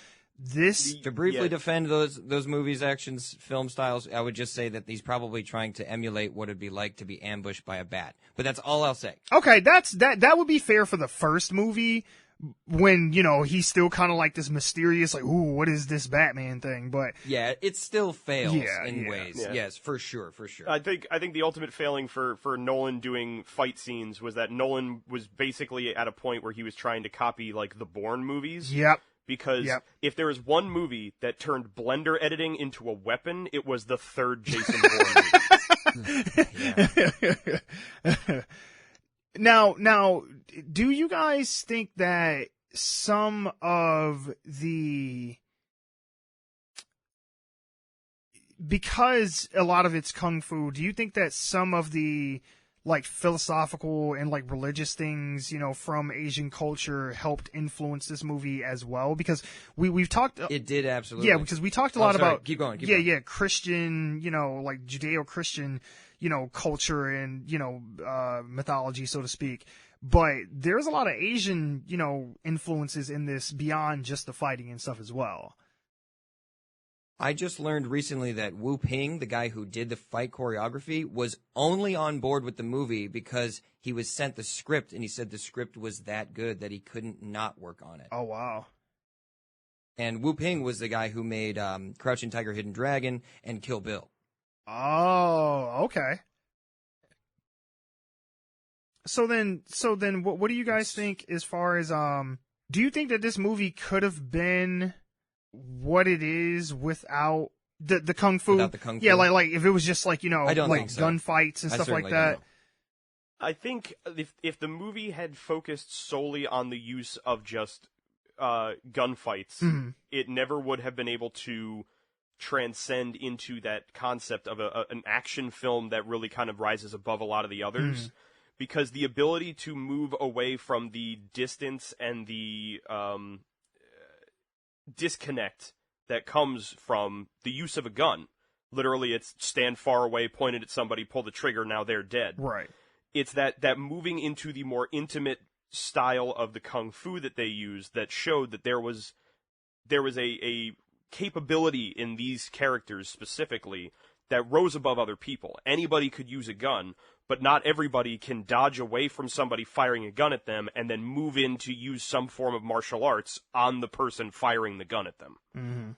To briefly defend those movies, actions, film styles, I would just say that he's probably trying to emulate what it'd be like to be ambushed by a bat. But that's all I'll say. Okay, that would be fair for the first movie, when, he's still kind of like this mysterious, like, ooh, what is this Batman thing? But yeah, it still fails in ways. Yeah. Yes, for sure. I think the ultimate failing for Nolan doing fight scenes was that Nolan was basically at a point where he was trying to copy like the Bourne movies. Yep. Because if there was one movie that turned Blender editing into a weapon, it was the third Jason Bourne movie. Now, do you guys think that some of because a lot of it's kung fu, do you think that some of the like philosophical and like religious things, from Asian culture helped influence this movie as well? Because we've talked. It did, absolutely. Yeah, because we talked a lot about. Keep going. Christian, like Judeo-Christian, culture and, mythology, so to speak. But there's a lot of Asian, influences in this beyond just the fighting and stuff as well. I just learned recently that Wu Ping, the guy who did the fight choreography, was only on board with the movie because he was sent the script, and he said the script was that good that he couldn't not work on it. Oh, wow. And Wu Ping was the guy who made Crouching Tiger, Hidden Dragon and Kill Bill. Oh, okay. So then, what do you guys think as far as do you think that this movie could have been what it is without the kung fu? Without the kung fu? Yeah, like if it was just like, I don't think so. gunfights and stuff like that. I think if the movie had focused solely on the use of just gunfights, it never would have been able to transcend into that concept of an action film that really kind of rises above a lot of the others. Because the ability to move away from the distance and the disconnect that comes from the use of a gun. Literally, it's stand far away, point it at somebody, pull the trigger, now they're dead. Right. It's that moving into the more intimate style of the kung fu that they used that showed that there was a capability in these characters specifically that rose above other people. Anybody could use a gun, but not everybody can dodge away from somebody firing a gun at them and then move in to use some form of martial arts on the person firing the gun at them. Mm-hmm.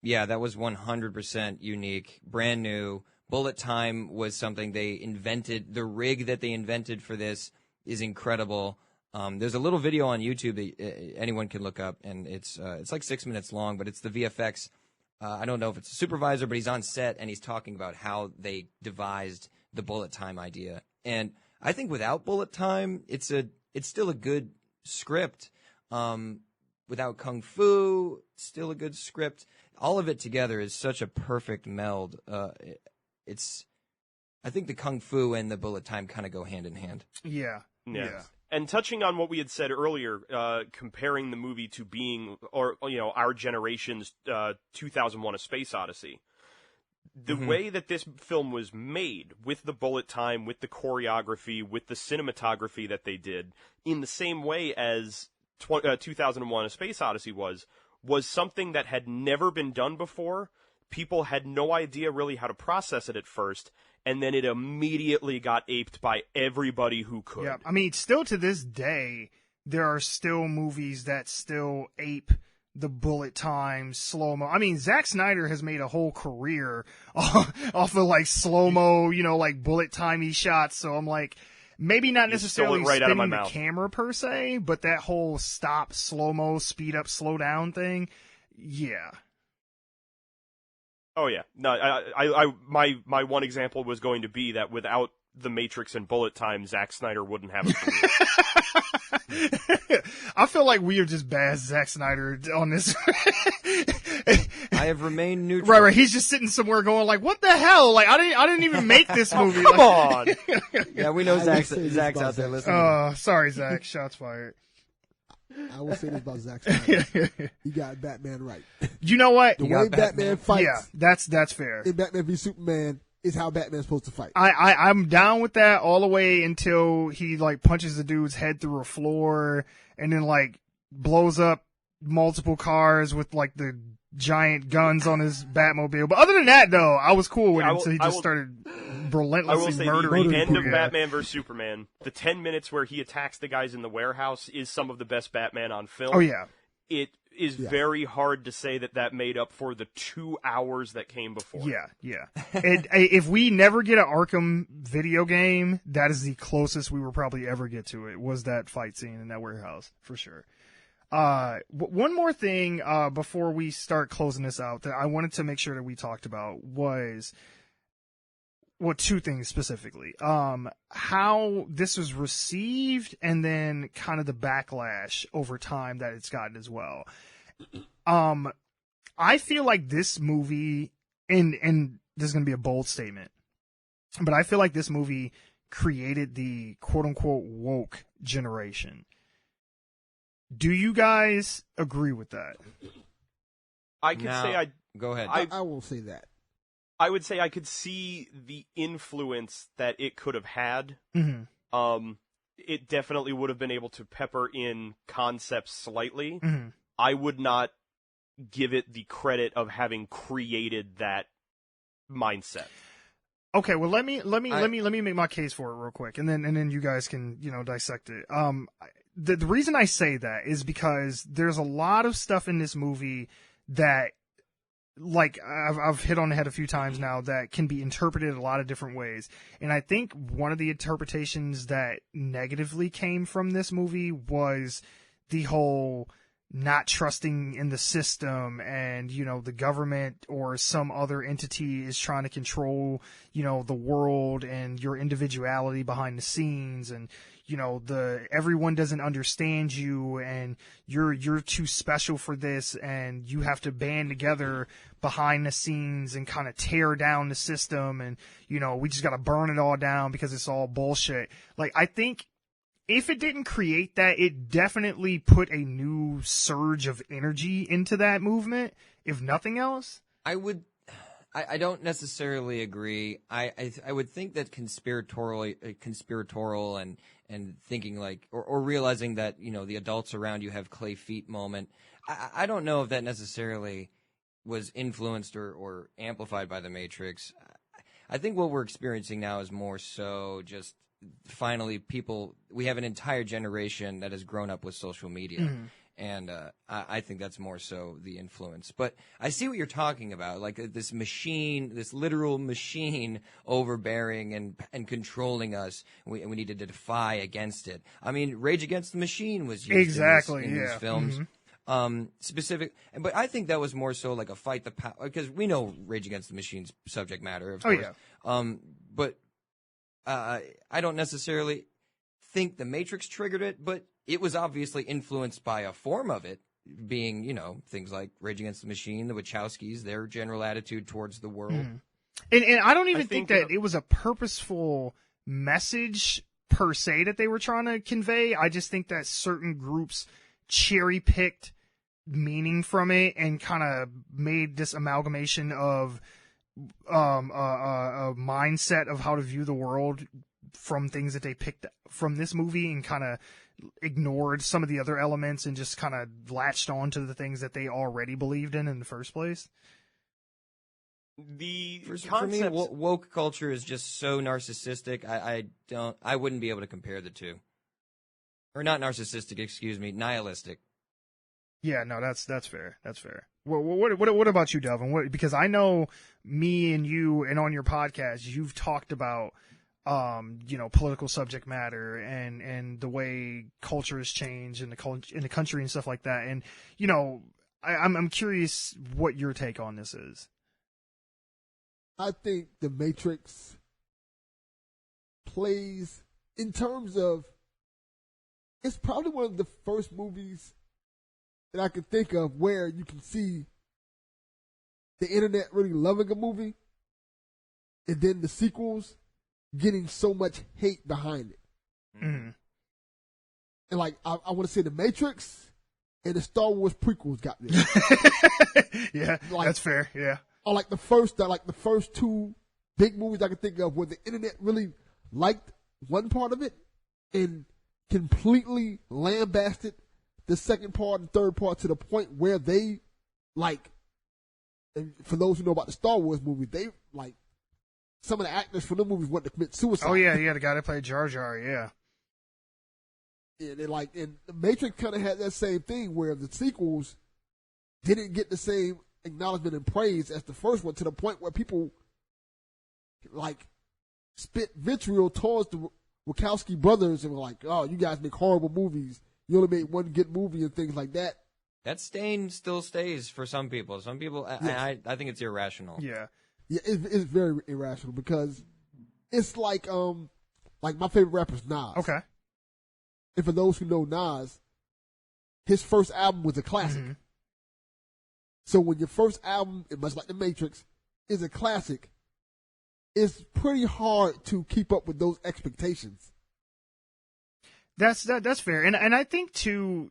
Yeah, that was 100% unique, brand new. Bullet time was something they invented. The rig that they invented for this is incredible. There's a little video on YouTube that anyone can look up, and it's like 6 minutes long, but it's the VFX. I don't know if it's a supervisor, but he's on set, and he's talking about how they devised the bullet time idea. And I think without bullet time, it's still a good script. Without Kung Fu, still a good script. All of it together is such a perfect meld. I think the Kung Fu and the bullet time kind of go hand in hand. Yeah. And touching on what we had said earlier, comparing the movie to being, or our generation's 2001: A Space Odyssey, the way that this film was made, with the bullet time, with the choreography, with the cinematography that they did, in the same way as 2001: A Space Odyssey was something that had never been done before. People had no idea really how to process it at first, and then it immediately got aped by everybody who could. Yeah, I mean, still to this day, there are still movies that still ape the bullet time, slow-mo. I mean, Zack Snyder has made a whole career off of, like, slow-mo, like, bullet timey shots, so I'm like, maybe not necessarily right out of my spinning the mouth. camera per se, but that whole stop, slow-mo, speed up, slow down thing, yeah. Oh yeah, no. My one example was going to be that without The Matrix and bullet time, Zack Snyder wouldn't have a career. I feel like we are just bad Zack Snyder on this. I have remained neutral. Right. He's just sitting somewhere going like, "What the hell? Like, I didn't even make this movie." Come on. Yeah, we know Zach's out there listening. Sorry, Zach. Shots fired. I will say this about Zack Snyder. He got Batman right. You know what? The way Batman fights, yeah, that's fair. in Batman v Superman is how Batman's supposed to fight. I'm down with that all the way until he like punches the dude's head through a floor and then like blows up multiple cars with like the giant guns on his Batmobile. But other than that, though, I was cool with him until he just started relentlessly I will say murdering the end people. of Batman vs Superman, the 10 minutes where he attacks the guys in the warehouse is some of the best Batman on film. Oh yeah. It is very hard to say that made up for the 2 hours that came before. Yeah. If we never get an Arkham video game, that is the closest we will probably ever get to it, was that fight scene in that warehouse, for sure. One more thing before we start closing this out that I wanted to make sure that we talked about was, well, two things specifically. How this was received and then kind of the backlash over time that it's gotten as well. I feel like this movie, and this is going to be a bold statement, but I feel like this movie created the quote-unquote woke generation. Do you guys agree with that? I could say Go ahead. I won't say that. I would say I could see the influence that it could have had. Mm-hmm. It definitely would have been able to pepper in concepts slightly. Mm-hmm. I would not give it the credit of having created that mindset. Okay, well let me make my case for it real quick, and then you guys can dissect it. The reason I say that is because there's a lot of stuff in this movie that, like I've hit on the head a few times now, that can be interpreted a lot of different ways. And I think one of the interpretations that negatively came from this movie was the whole not trusting in the system, and the government or some other entity is trying to control the world and your individuality behind the scenes, and everyone doesn't understand you, and you're too special for this, and you have to band together behind the scenes and kind of tear down the system, and we just got to burn it all down because it's all bullshit. Like, I think if it didn't create that, it definitely put a new surge of energy into that movement, if nothing else. I don't necessarily agree. I would think that conspiratorial and thinking like, or realizing that, the adults around you have clay feet moment. I don't know if that necessarily was influenced or amplified by the Matrix. I think what we're experiencing now is more so just finally we have an entire generation that has grown up with social media. Mm-hmm. And I think that's more so the influence. But I see what you're talking about, like this machine, this literal machine overbearing and controlling us. We need to defy against it. I mean, Rage Against the Machine was used in these films. Specific, but I think that was more so like a fight the power, because we know Rage Against the Machine's subject matter, of course. But I don't necessarily think The Matrix triggered it, but it was obviously influenced by a form of it, being, things like Rage Against the Machine, the Wachowskis, their general attitude towards the world. And I don't even think that it was a purposeful message per se that they were trying to convey. I just think that certain groups cherry-picked meaning from it and kind of made this amalgamation of a mindset of how to view the world from things that they picked from this movie, and kind of ignored some of the other elements and just kind of latched on to the things that they already believed in the first place. For me, woke culture is just so narcissistic. I wouldn't be able to compare the two. Or not narcissistic, excuse me, nihilistic. Yeah, no, that's fair. That's fair. What about you, Delvin? Because I know me and you, and on your podcast, you've talked about political subject matter and the way culture has changed in the country and stuff like that. And I'm curious what your take on this is. I think The Matrix plays, in terms of, it's probably one of the first movies that I can think of where you can see the internet really loving a movie, and then the sequels getting so much hate behind it. Mm-hmm. And like, I want to say The Matrix and the Star Wars prequels got this. Yeah, that's fair. Yeah. Or like the first two big movies I can think of where the internet really liked one part of it and completely lambasted the second part and third part, to the point where they, like, and for those who know about the Star Wars movie, they, like, some of the actors for the movies went to commit suicide. Oh yeah, the guy that played Jar Jar, yeah. And The Matrix kind of had that same thing where the sequels didn't get the same acknowledgement and praise as the first one, to the point where people, like, spit vitriol towards the Wachowski brothers and were like, "Oh, you guys make horrible movies. You only made one good movie," and things like that. That stain still stays for some people. Some people, yes. I think it's irrational. Yeah. Yeah, it's very irrational, because it's like my favorite rapper is Nas. Okay. And for those who know Nas, his first album was a classic. Mm-hmm. So when your first album, much like The Matrix, is a classic, it's pretty hard to keep up with those expectations. That's fair, and I think to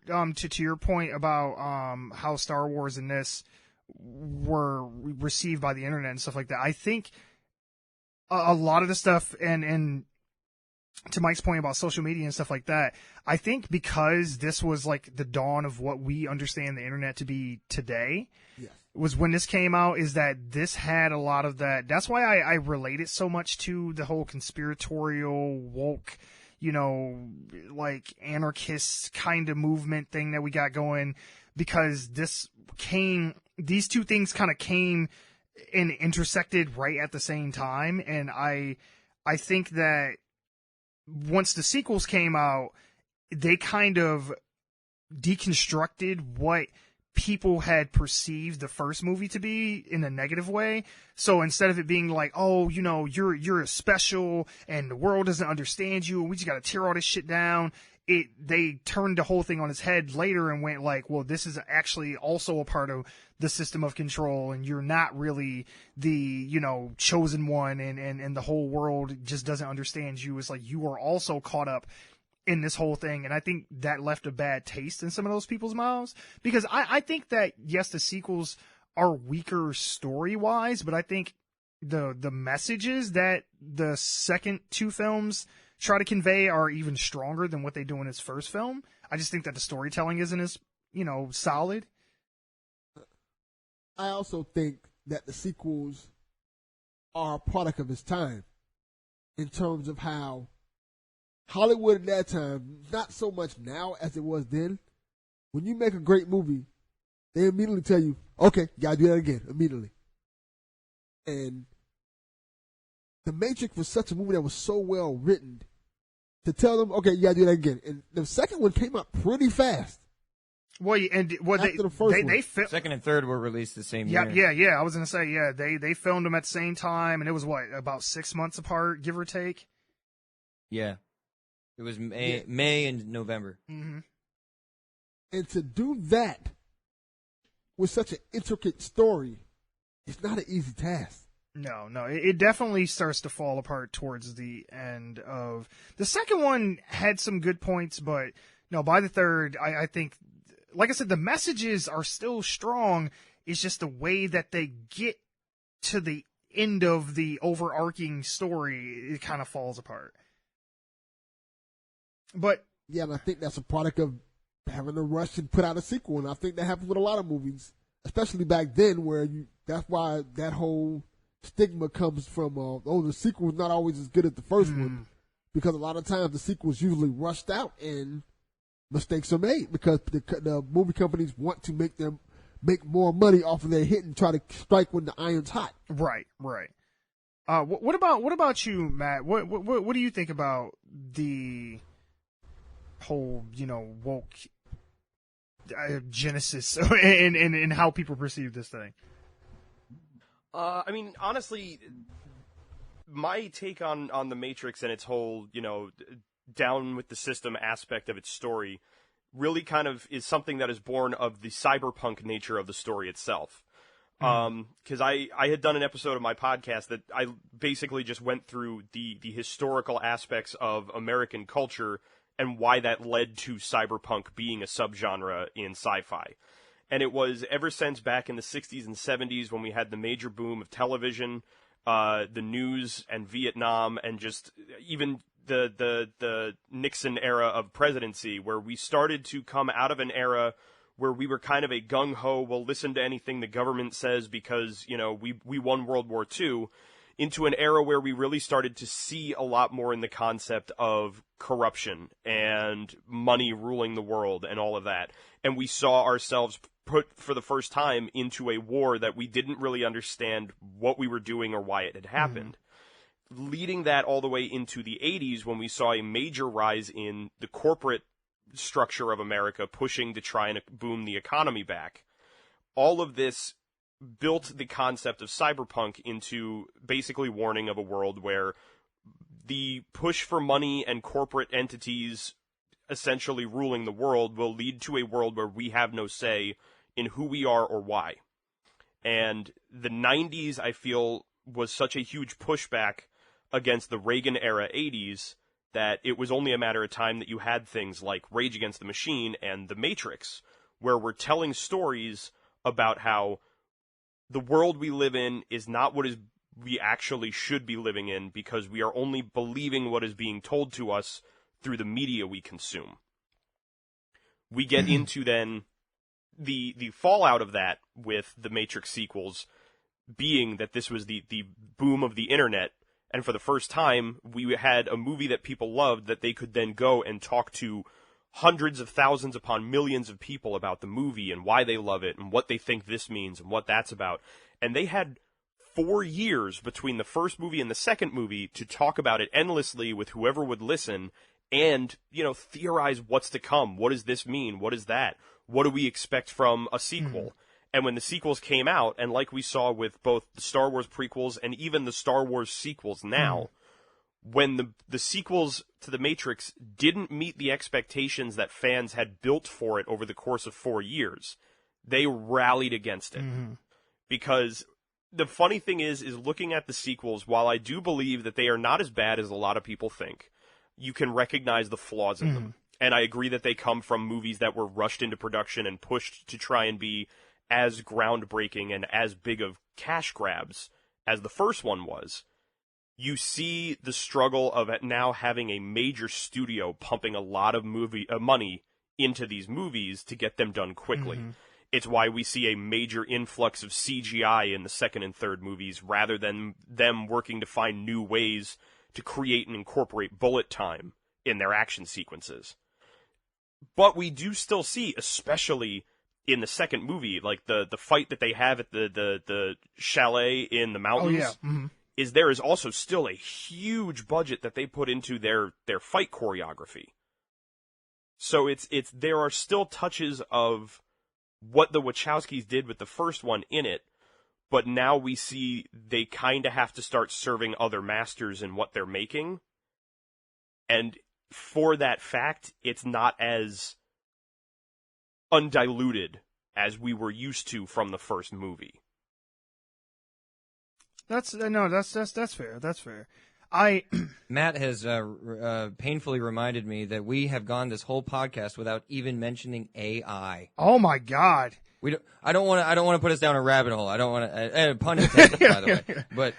your point about how Star Wars and this were received by the internet and stuff like that. I think a lot of the stuff, and to Mike's point about social media and stuff like that, I think because this was like the dawn of what we understand the internet to be today. Yes. Was when this came out, is that this had a lot of that. That's why I relate it so much to the whole conspiratorial, woke, like anarchist kind of movement thing that we got going, because these two things kind of came and intersected right at the same time. And I think that once the sequels came out, they kind of deconstructed what people had perceived the first movie to be in a negative way. So instead of it being like, oh, you're special and the world doesn't understand you and we just got to tear all this shit down, they turned the whole thing on its head later and went like, well, this is actually also a part of the system of control, and you're not really the, chosen one, and the whole world just doesn't understand you. It's like you are also caught up in this whole thing. And I think that left a bad taste in some of those people's mouths, because I think that, yes, the sequels are weaker story-wise, but I think the messages that the second two films try to convey are even stronger than what they do in its first film. I just think that the storytelling isn't as, solid. I also think that the sequels are a product of its time, in terms of how Hollywood at that time, not so much now as it was then, when you make a great movie, they immediately tell you, okay, you gotta do that again, immediately. And The Matrix was such a movie that was so well written to tell them, okay, you gotta do that again. And the second one came out pretty fast. Well, and well, After the first one. they Second and third were released the same yeah, year. yeah. I was gonna say, yeah, they filmed them at the same time, and it was what, about 6 months apart, give or take. Yeah. It was May and November. Mm-hmm. And to do that with such an intricate story, it's not an easy task. No, it definitely starts to fall apart towards the end of the second one. Had some good points, but no, by the third, I think, like I said, the messages are still strong. It's just the way that they get to the end of the overarching story, it kind of falls apart. But yeah, and I think that's a product of having to rush and put out a sequel, and I think that happens with a lot of movies, especially back then, where that's why that whole stigma comes from, the sequel is not always as good as the first one, because a lot of times the sequel is usually rushed out and mistakes are made because the movie companies want to make more money off of their hit and try to strike when the iron's hot. Right. What about you, Matt? What do you think about the whole, woke genesis and how people perceive this thing? I mean, honestly, my take on The Matrix and its whole, down with the system aspect of its story really kind of is something that is born of the cyberpunk nature of the story itself. Because I had done an episode of my podcast that I basically just went through the historical aspects of American culture and why that led to cyberpunk being a subgenre in sci-fi. And it was ever since back in the 60s and 70s when we had the major boom of television, the news and Vietnam, and just even the Nixon era of presidency, where we started to come out of an era where we were kind of a gung-ho, we'll listen to anything the government says because, we won World War II, into an era where we really started to see a lot more in the concept of corruption and money ruling the world and all of that. And we saw ourselves put for the first time into a war that we didn't really understand what we were doing or why it had happened. Leading that all the way into the 80s when we saw a major rise in the corporate structure of America pushing to try and boom the economy back. All of this built the concept of cyberpunk into basically warning of a world where the push for money and corporate entities essentially ruling the world will lead to a world where we have no say in who we are or why. And the 90s, I feel, was such a huge pushback against the Reagan era 80s that it was only a matter of time that you had things like Rage Against the Machine and The Matrix, where we're telling stories about how the world we live in is not what we actually should be living in because we are only believing what is being told to us through the media we consume. We get into then the fallout of that with the Matrix sequels being that this was the boom of the internet, and for the first time we had a movie that people loved that they could then go and talk to hundreds of thousands upon millions of people about the movie and why they love it and what they think this means and what that's about. And they had 4 years between the first movie and the second movie to talk about it endlessly with whoever would listen and, theorize what's to come. What does this mean? What is that? What do we expect from a sequel? And when the sequels came out, and like we saw with both the Star Wars prequels and even the Star Wars sequels now, when the sequels to The Matrix didn't meet the expectations that fans had built for it over the course of 4 years, they rallied against it. Because the funny thing is looking at the sequels, while I do believe that they are not as bad as a lot of people think, you can recognize the flaws in them. And I agree that they come from movies that were rushed into production and pushed to try and be as groundbreaking and as big of cash grabs as the first one was. You see the struggle of now having a major studio pumping a lot of money into these movies to get them done quickly. It's why we see a major influx of CGI in the second and third movies rather than them working to find new ways to create and incorporate bullet time in their action sequences. But we do still see, especially in the second movie, like the fight that they have at the chalet in the mountains. Oh yeah. Mm-hmm. There is also still a huge budget that they put into their fight choreography. So there are still touches of what the Wachowskis did with the first one in it, but now we see they kind of have to start serving other masters in what they're making. And for that fact, it's not as undiluted as we were used to from the first movie. That's fair. That's fair. Matt has painfully reminded me that we have gone this whole podcast without even mentioning AI. Oh my God. I don't want to put us down a rabbit hole. I don't want to pun intended, by the way. But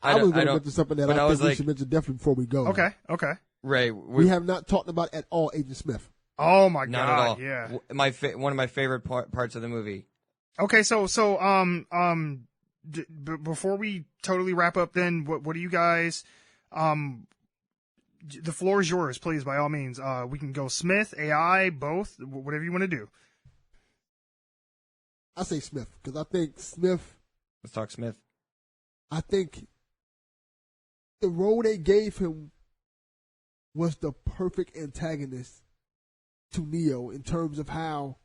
I was going to mention something that I think we should mention definitely before we go. Okay. Ray, we have not talked about at all Agent Smith. Oh my God. Not at all. Yeah. One of my favorite parts of the movie. Okay, so before we totally wrap up, then what do you guys? The floor is yours, please. By all means, we can go Smith, AI, both, whatever you want to do. I say Smith because I think Smith. Let's talk Smith. I think the role they gave him was the perfect antagonist to Neo in terms of how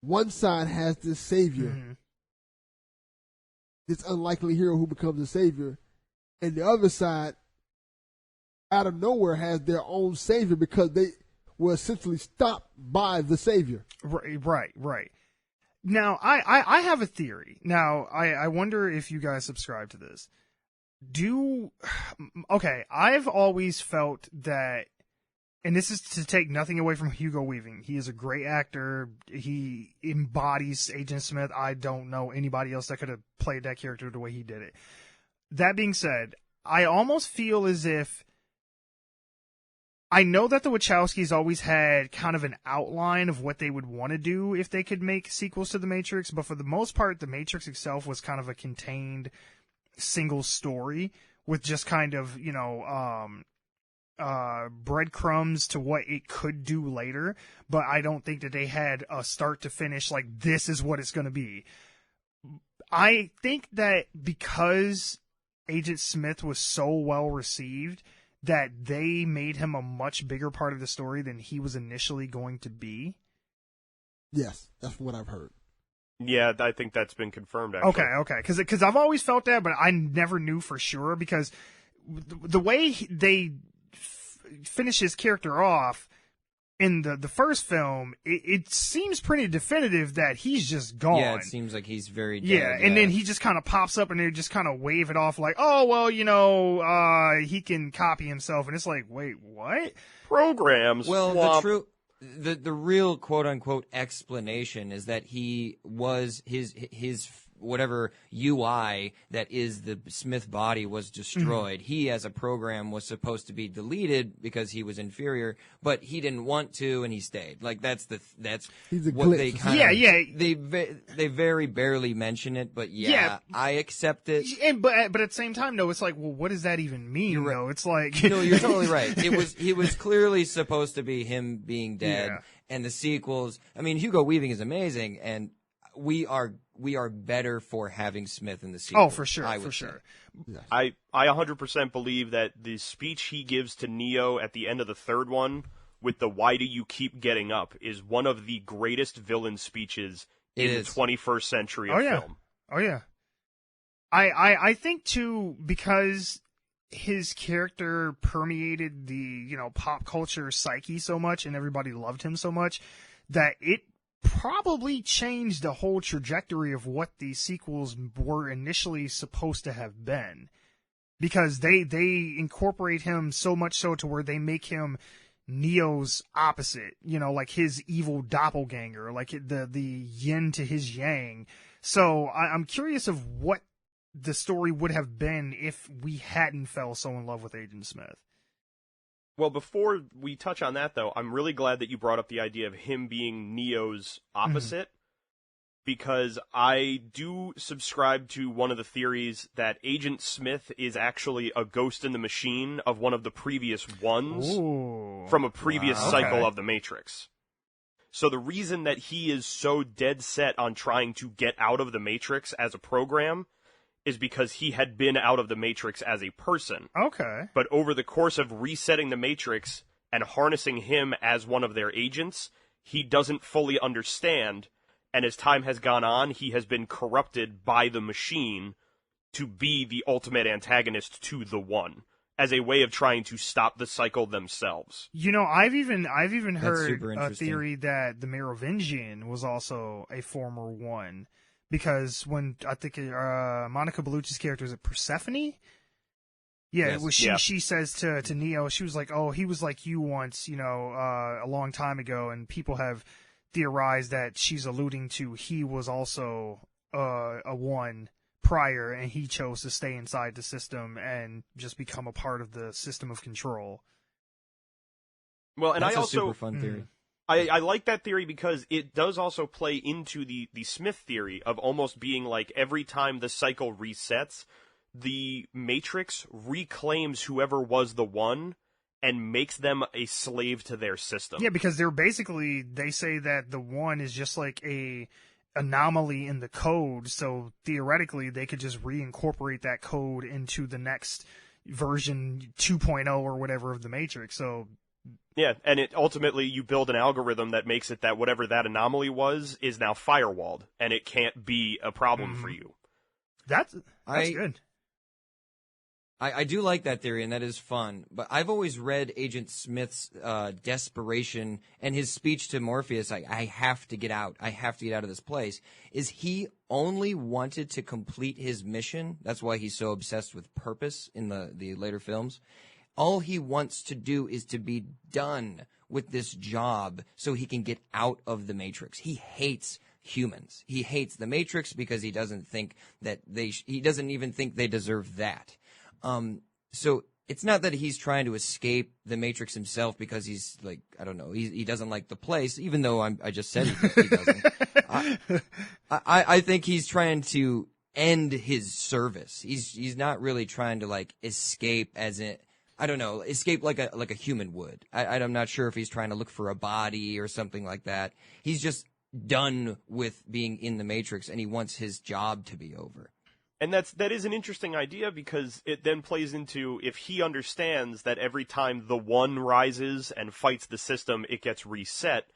one side has this savior, this unlikely hero who becomes a savior, and the other side, out of nowhere, has their own savior because they were essentially stopped by the savior. Right. Now, I have a theory. Now, I wonder if you guys subscribe to this. Okay, I've always felt that, and this is to take nothing away from Hugo Weaving. He is a great actor. He embodies Agent Smith. I don't know anybody else that could have played that character the way he did it. That being said, I almost feel as if I know that the Wachowskis always had kind of an outline of what they would want to do if they could make sequels to The Matrix, but for the most part, The Matrix itself was kind of a contained single story with just kind of, breadcrumbs to what it could do later, but I don't think that they had a start to finish, like, this is what it's going to be. I think that because Agent Smith was so well received, that they made him a much bigger part of the story than he was initially going to be. Yes, that's what I've heard. Yeah, I think that's been confirmed, actually. Okay. Because I've always felt that, but I never knew for sure, because the way they finish his character off in the first film, it seems pretty definitive that he's just gone. Yeah, it seems like he's very dead. Yeah, and then he just kind of pops up and they just kind of wave it off like, oh, well, he can copy himself. And it's like, wait, what? Programs. Well, swamp. the real quote unquote explanation is that he was his whatever UI that is the Smith body was destroyed. He, as a program, was supposed to be deleted because he was inferior, but he didn't want to, and he stayed. Like that's He's a what glitch. they kind Yeah. They very barely mention it, but yeah, I accept it. But at the same time, though, it's like, well, what does that even mean? You're right. Though it's like, No, you're totally right. He was clearly supposed to be him being dead, Yeah. and the sequels. I mean, Hugo Weaving is amazing, and we are better for having Smith in the sequel. Oh, for sure, for sure. Yes. I 100% believe that the speech he gives to Neo at the end of the third one with the "Why do you keep getting up" is one of the greatest villain speeches in the 21st century of film. Oh yeah. I think too, because his character permeated the, pop culture psyche so much and everybody loved him so much that it probably changed the whole trajectory of what these sequels were initially supposed to have been, because they incorporate him so much so to where they make him Neo's opposite, like his evil doppelganger, like the yin to his yang. So I'm curious of what the story would have been if we hadn't fell so in love with Agent Smith. Well, before we touch on that, though, I'm really glad that you brought up the idea of him being Neo's opposite, because I do subscribe to one of the theories that Agent Smith is actually a ghost in the machine of one of the previous ones from a previous cycle of The Matrix. So the reason that he is so dead set on trying to get out of the Matrix as a program is because he had been out of the Matrix as a person. Okay. But over the course of resetting the Matrix and harnessing him as one of their agents, he doesn't fully understand, and as time has gone on, he has been corrupted by the machine to be the ultimate antagonist to the One, as a way of trying to stop the cycle themselves. You know, I've even heard super a interesting. theory that the Merovingian was also a former One, because when I think Monica Bellucci's character, is it Persephone? Yeah, Yes. it was she says to Neo, she was like, "Oh, he was like you once, a long time ago," and people have theorized that she's alluding to he was also a One prior, and he chose to stay inside the system and just become a part of the system of control. Well, and That's I a also super fun theory. I like that theory because it does also play into the Smith theory of almost being like every time the cycle resets, the Matrix reclaims whoever was the One and makes them a slave to their system. Yeah, because they say that the One is just like a anomaly in the code, so theoretically they could just reincorporate that code into the next version 2.0 or whatever of the Matrix. So yeah, and it ultimately you build an algorithm that makes it that whatever that anomaly was is now firewalled, and it can't be a problem for you. that's good. I do like that theory, and that is fun. But I've always read Agent Smith's desperation and his speech to Morpheus, like, I have to get out. I have to get out of this place. Is he only wanted to complete his mission? That's why he's so obsessed with purpose in the later films. All he wants to do is to be done with this job so he can get out of the Matrix. He hates humans. He hates the Matrix because he doesn't think that he doesn't even think they deserve that. So it's not that he's trying to escape the Matrix himself because he's like, I don't know, he doesn't like the place, even though I just said he doesn't. I think he's trying to end his service. He's not really trying to like escape as in, I don't know, escape like a human would. I'm not sure if he's trying to look for a body or something like that. He's just done with being in the Matrix and he wants his job to be over. And that is an interesting idea because it then plays into if he understands that every time the One rises and fights the system, it gets reset.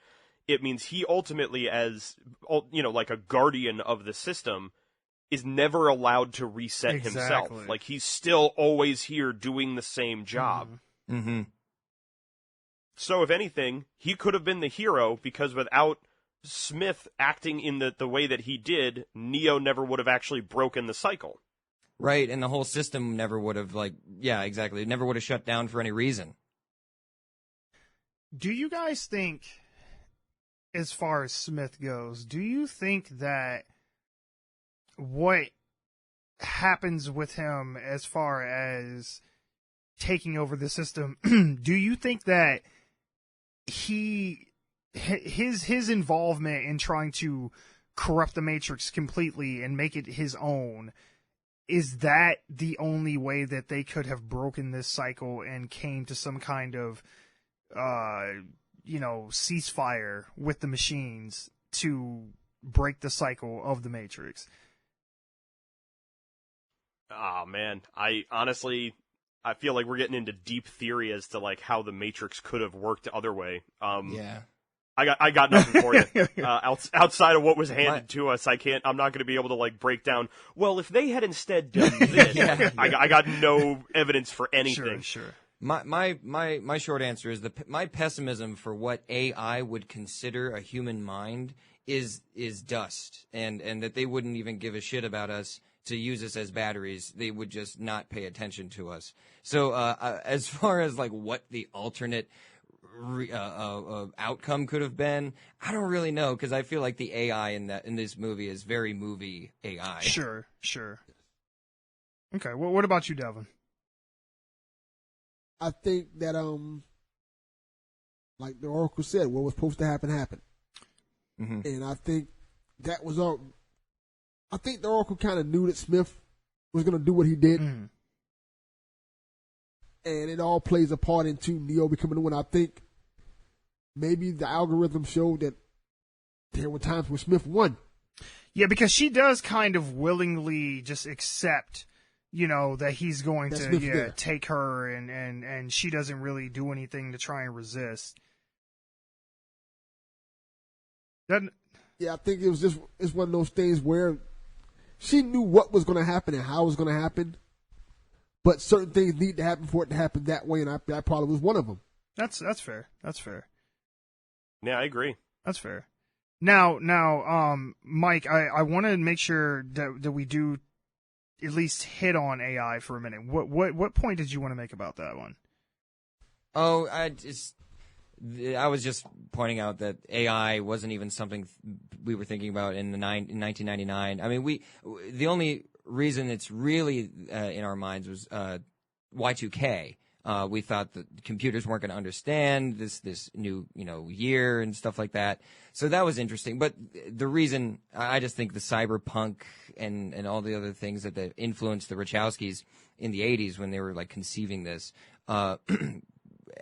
It means he ultimately, as like a guardian of the system, is never allowed to reset himself. Like he's still always here doing the same job. Mm-hmm. So if anything, he could have been the hero because without Smith acting in the way that he did, Neo never would have actually broken the cycle. Right, and the whole system never would have, it never would have shut down for any reason. Do you guys think, as far as Smith goes, do you think that what happens with him as far as taking over the system, do you think that his involvement in trying to corrupt the Matrix completely and make it his own, is that the only way that they could have broken this cycle and came to some kind of ceasefire with the machines to break the cycle of the Matrix? Oh man, I feel like we're getting into deep theory as to like how the Matrix could have worked the other way. Yeah. I got nothing for you. Outside of what was handed to us, I'm not going to be able to like break down. Well, if they had instead done this, I got no evidence for anything. Sure. My short answer is my pessimism for what AI would consider a human mind is dust, and that they wouldn't even give a shit about us to use us as batteries. They would just not pay attention to us. So as far as like what the alternate outcome could have been, I don't really know, because I feel like the AI in this movie is very movie AI. Sure. Okay, well, what about you, Devin? I think that like the Oracle said, what was supposed to happen happened. Mm-hmm. And I think that was all. I think the Oracle kind of knew that Smith was going to do what he did. Mm. And it all plays a part into Neo becoming the one. I think maybe the algorithm showed that there were times where Smith won. Yeah, because she does kind of willingly just accept, that he's going That's to take her, and she doesn't really do anything to try and resist. Yeah, I think it's one of those things where she knew what was going to happen and how it was going to happen, but certain things need to happen for it to happen that way, and I probably was one of them. That's fair. That's fair. Yeah, I agree. That's fair. Now, Mike, I want to make sure that we do at least hit on AI for a minute. What point did you want to make about that one? Oh, I was just pointing out that AI wasn't even something we were thinking about in 1999. I mean, the only reason it's really in our minds was Y2K. We thought that computers weren't going to understand this new year and stuff like that. So that was interesting. But the reason I just think the cyberpunk and all the other things that influenced the Wachowskis in the 80s when they were like conceiving this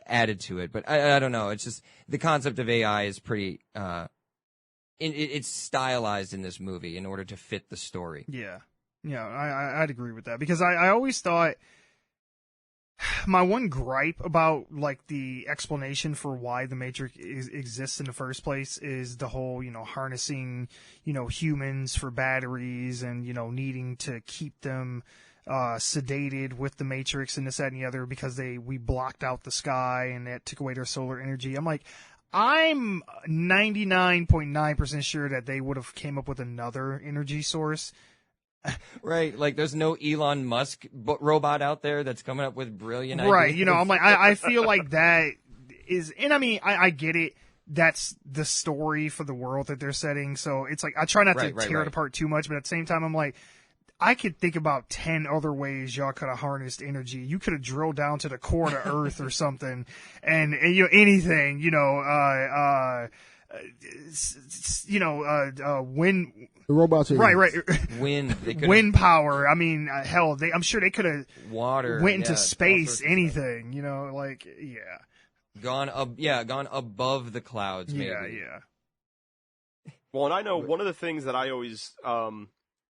added to it. But I don't know. It's just the concept of AI is pretty it's stylized in this movie in order to fit the story. Yeah, I'd agree with that because I always thought. My one gripe about like the explanation for why the Matrix exists in the first place is the whole, harnessing, humans for batteries and, needing to keep them sedated with the Matrix and this, that, and the other because we blocked out the sky and that took away their solar energy. I'm like, I'm 99.9% sure that they would have came up with another energy source. Right, like there's no Elon Musk robot out there that's coming up with brilliant ideas. Right, I'm like, I feel like that is, and I mean, I get it. That's the story for the world that they're setting. So it's like, I try not to tear it apart too much, but at the same time, I'm like, I could think about 10 other ways y'all could have harnessed energy. You could have drilled down to the core of the earth or something and anything, wind. The robots are right. Wind power. I mean, hell, I'm sure they could have water went into space, anything, gone above the clouds. Maybe. Yeah. Well, and I know one of the things that I always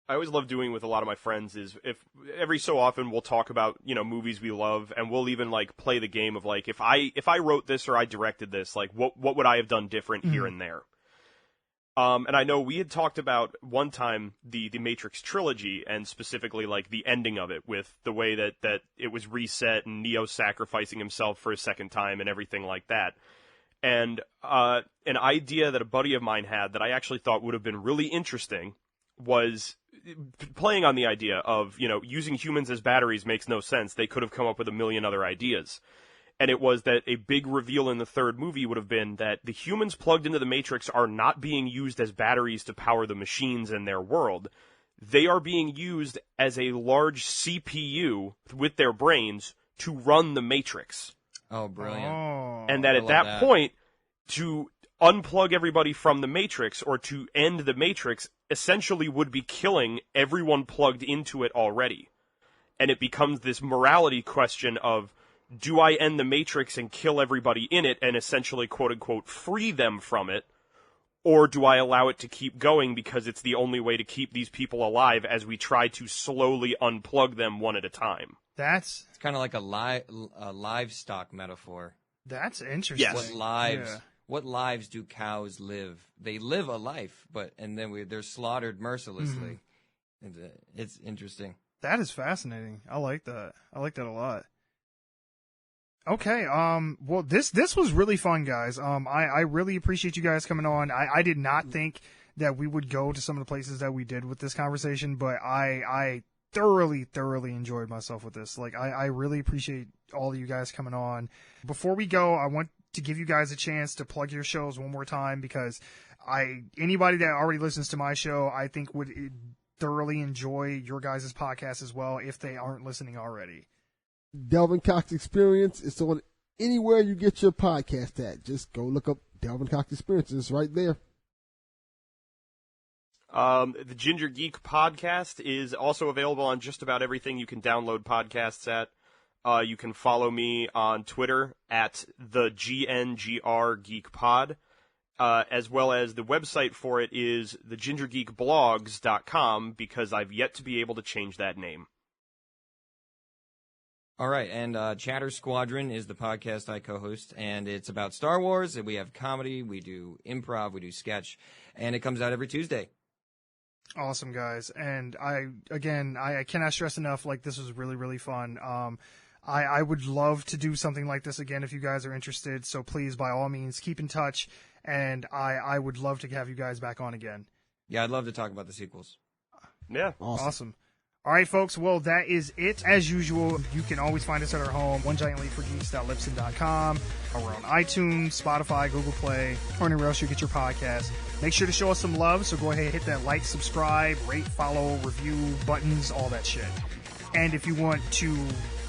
love doing with a lot of my friends is if every so often we'll talk about, movies we love and we'll even like play the game of like, if I wrote this or I directed this, like what would I have done different here and there? And I know we had talked about one time the Matrix trilogy and specifically like the ending of it with the way that it was reset and Neo sacrificing himself for a second time and everything like that. And an idea that a buddy of mine had that I actually thought would have been really interesting was playing on the idea of, using humans as batteries makes no sense. They could have come up with a million other ideas. And it was that a big reveal in the third movie would have been that the humans plugged into the Matrix are not being used as batteries to power the machines in their world. They are being used as a large CPU with their brains to run the Matrix. Oh, brilliant. And that at that point, to unplug everybody from the Matrix or to end the Matrix essentially would be killing everyone plugged into it already. And it becomes this morality question of, do I end the Matrix and kill everybody in it and essentially, quote-unquote, free them from it? Or do I allow it to keep going because it's the only way to keep these people alive as we try to slowly unplug them one at a time? It's kind of like a livestock metaphor. That's interesting. Yes. What lives do cows live? They live a life, and then they're slaughtered mercilessly. Mm-hmm. It's interesting. That is fascinating. I like that. I like that a lot. Okay, well, this was really fun, guys. I really appreciate you guys coming on. I did not think that we would go to some of the places that we did with this conversation, but I thoroughly enjoyed myself with this. Like, I really appreciate all of you guys coming on. Before we go, I want to give you guys a chance to plug your shows one more time because anybody that already listens to my show, I think would thoroughly enjoy your guys' podcast as well if they aren't listening already. Delvin Cox Experience. It's on anywhere you get your podcast at. Just go look up Delvin Cox Experience. It's right there. The Ginger Geek podcast is also available on just about everything you can download podcasts at. You can follow me on Twitter at the GNGR Geek Pod. as well as the website for it is thegingergeekblogs.com, because I've yet to be able to change that name. All right, and Chatter Squadron is the podcast I co-host, and it's about Star Wars, and we have comedy, we do improv, we do sketch, and it comes out every Tuesday. Awesome, guys. And I cannot stress enough, like, this was really, really fun. I would love to do something like this again if you guys are interested, so please, by all means, keep in touch, and I would love to have you guys back on again. Yeah, I'd love to talk about the sequels. Yeah. Awesome. All right, folks. Well, that is it. As usual, you can always find us at our home, onegigantleapforgeeks.libsyn.com. We're on iTunes, Spotify, Google Play, or anywhere else you get your podcast. Make sure to show us some love, so go ahead and hit that like, subscribe, rate, follow, review, buttons, all that shit. And if you want to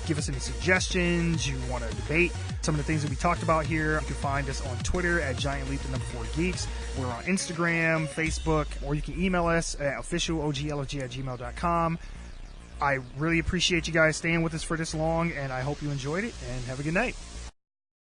give us any suggestions, you want to debate some of the things that we talked about here, you can find us on Twitter at GiantLeap4Geeks. We're on Instagram, Facebook, or you can email us at officialoglog@gmail.com. I really appreciate you guys staying with us for this long, and I hope you enjoyed it, and have a good night.